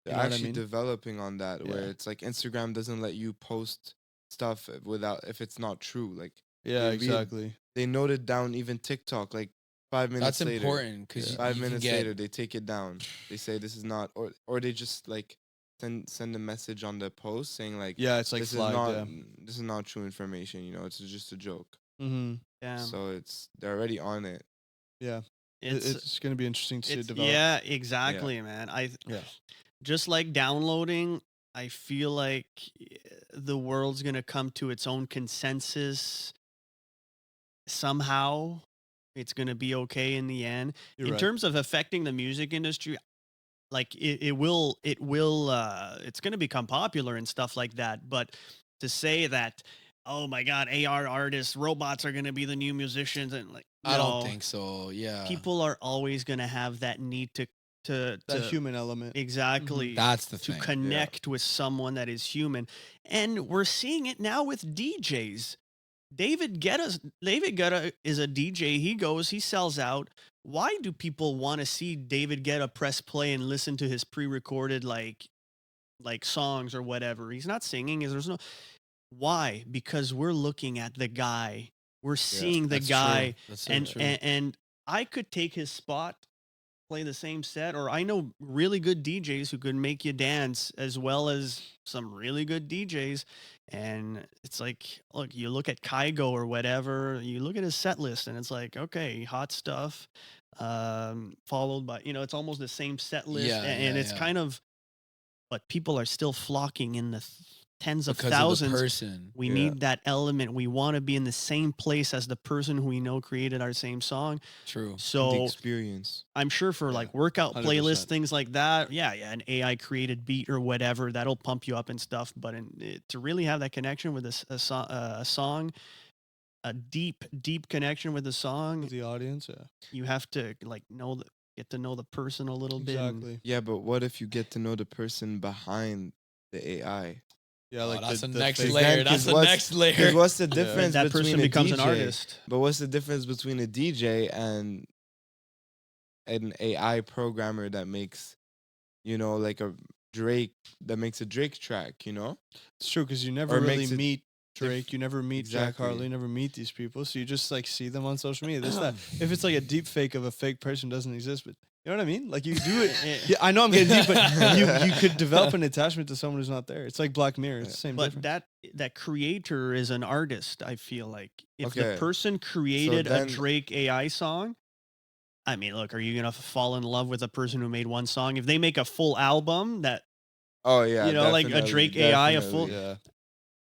You know what I actually mean? developing on that, where Yeah. it's like Instagram doesn't let you post stuff if it's not true. Like Yeah, They read- exactly. they noted down even TikTok like 5 minutes That's later. important because 5 minutes later, they take it down. They say this is not, or they just like send a message on the post saying like, Yeah, it's like this flagged. is not Yeah. this is not true information. It's just a joke. Mm-hmm. Yeah, So they're already on it. Yeah. it's It's gonna be interesting to it's develop. yeah, exactly, man. Yeah. Just like downloading, I feel like the world's gonna come to its own consensus somehow. It's gonna be okay in the end. You're In right. terms of affecting the music industry, like it will it's gonna become popular and stuff like that. But to say that, oh my god, AR artists, robots are gonna be the new musicians, and like, I don't no, think so. Yeah, people are always gonna have that need to that human element. exactly that's the to thing. connect with someone that is human. And we're seeing it now with DJs. David Guetta is a DJ. He sells out. Why do people want to see David Guetta press play and listen to his pre-recorded like songs or whatever? He's not singing. There's no why? Because we're looking at the guy. We're seeing the That's guy, true. That's so and, true. and I could take his spot, play the same set, or I know really good DJs who could make you dance as well as some really good DJs. And it's like, look, you look at Kygo or whatever, you look at his set list, and it's like, okay, hot stuff, followed by, it's almost the same set list, Yeah, and yeah, it's yeah. kind of, but people are still flocking in the tens of because thousands. of the person. We Yeah. need that element. We want to be in the same place as the person who we know created our same song. True. The So experience. I'm sure for Yeah, like workout 100%. playlists, things like that. Yeah, an AI created beat or whatever that'll pump you up and stuff. But to really have that connection with a song, a deep connection with the song, With the audience, yeah. you have to like get to know the person a little bit. and- Exactly. Yeah, but what if you get to know the person behind the AI? Yeah, Oh, like that's the the next fake- layer. Then, That's 'cause the what's- next layer. Because what's the difference that between person a becomes an DJ artist. But what's the difference between a DJ and an AI programmer that makes, like a Drake that makes a Drake track, It's true because you never Or really makes it meet Drake, you never meet Jack Exactly. Harlow, you never meet these people, so you just like see them on social media. This that if it's like a deep fake of a fake person doesn't exist, but you know what I mean? Like you do it. Yeah, I know I'm getting deep, but you could develop an attachment to someone who's not there. It's like Black Mirror. It's the same. But difference. that creator is an artist. I feel like if the Okay. person created a then- Drake AI song, I mean, look, are you gonna fall in love with a person who made one song? If they make a full album, that Oh yeah, you know, like a definitely, Drake AI, a full- definitely. yeah.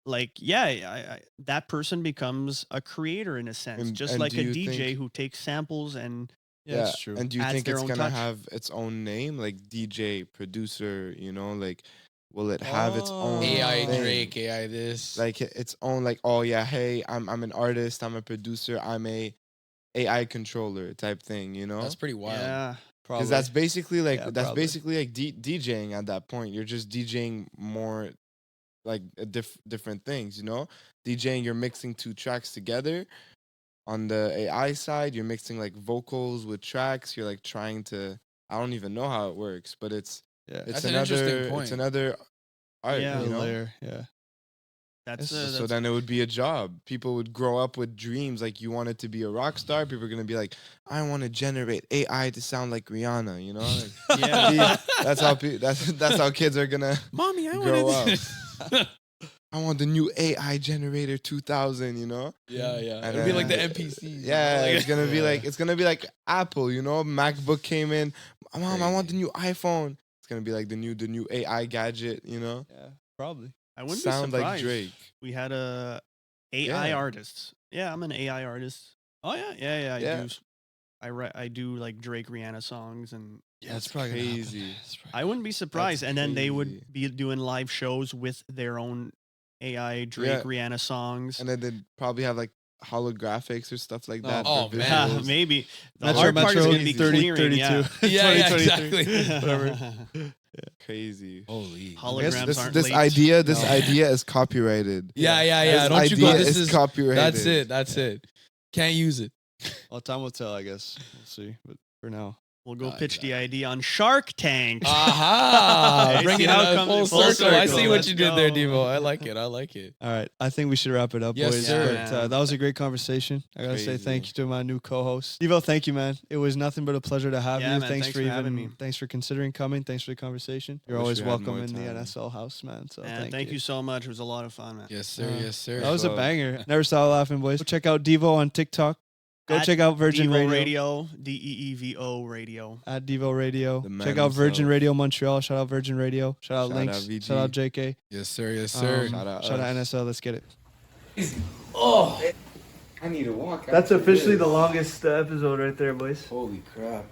like I that person becomes a creator in a sense, And- just and like do a you DJ think- who takes samples and Yeah, that's true. And do you Adds think their it's own gonna touch. have its own name, like DJ, producer? Like, will it have its own AI thing? Drake, AI this. Like its own, like, oh yeah, hey, I'm an artist, I'm a producer, I'm a AI controller type thing, That's pretty wild. yeah, Probably. Because that's basically like Yeah, probably. basically like DJing at that point. You're just DJing more like different things, DJing, you're mixing two tracks together. On the AI side, you're mixing like vocals with tracks. You're like trying to, I don't even know how it works, but it's yeah. That's an interesting point. It's another art, Yeah. A layer. Yeah. that's, So then it would be a job. People would grow up with dreams. Like you wanted to be a rock star. People are gonna be like, I want to generate AI to sound like Rihanna. Like, yeah. that's how that's how kids are gonna Mommy, I grow want up. I want the new AI generator 2000. Yeah, yeah. And It'd be like the then- NPC. Yeah, Like- it's gonna be like Apple. MacBook came in. Mom, I want the new iPhone. It's gonna be like the new AI gadget. Yeah. Probably. I wouldn't Sound be like surprised. Drake. We had a AI Yeah. artist. Yeah, I'm an AI artist. Oh yeah, yeah. Yeah. I do like Drake Rihanna songs, and Yeah, That's it's probably gonna happen. crazy. It's probably- I wouldn't be surprised. And then they would crazy. be doing live shows with their own AI Drake Rihanna songs. And then they'd probably have like holographics or stuff like that. Oh, for man. Yeah, visuals. maybe the Metro hard part is Metro going to be 30, clearing. 32. Yeah. Yeah, 2023. exactly. Whatever. Crazy. Holy. Holo- I guess Holograms this aren't this late. idea this No. idea is copyrighted. Yeah. This Don't you go. idea This is is copyrighted. That's it. That's it. Can't use it. Well, time will tell, I guess. We'll see. But for now. We'll go pitch the idea on Shark Tank. Aha! Hey, Bring see it how it out comes full in circle. I circle. see what Let's you did there, go. Deevo. I like it. I like it. All right. I think we should wrap it up, Yes, boys. sir. But, that was a great conversation. I gotta say Crazy. thank you to my new co-host. Devo, thank you, man. It was nothing but a pleasure to have Yeah, you. man, Thanks thanks for for having even me. thanks for considering coming. Thanks for the conversation. You're wish always we had welcome more in the time. NSL house, man. So And thank you so much. It was a lot of fun, man. Yes, sir. Yes, sir. That was a So- banger. Never stop laughing, boys. Go check out Devo on TikTok. Go At check out Virgin Deevo Radio. Deevo Radio. At Devo Radio. The man Check out Virgin himself. Radio Montreal. Shout out Virgin Radio. Shout out Shout Links. out VG. Shout out JK. Yes, sir. Yes, sir. Shout out Shout out us. NSL. Let's get it. I need to walk. That's officially the longest episode right there, boys. Holy crap.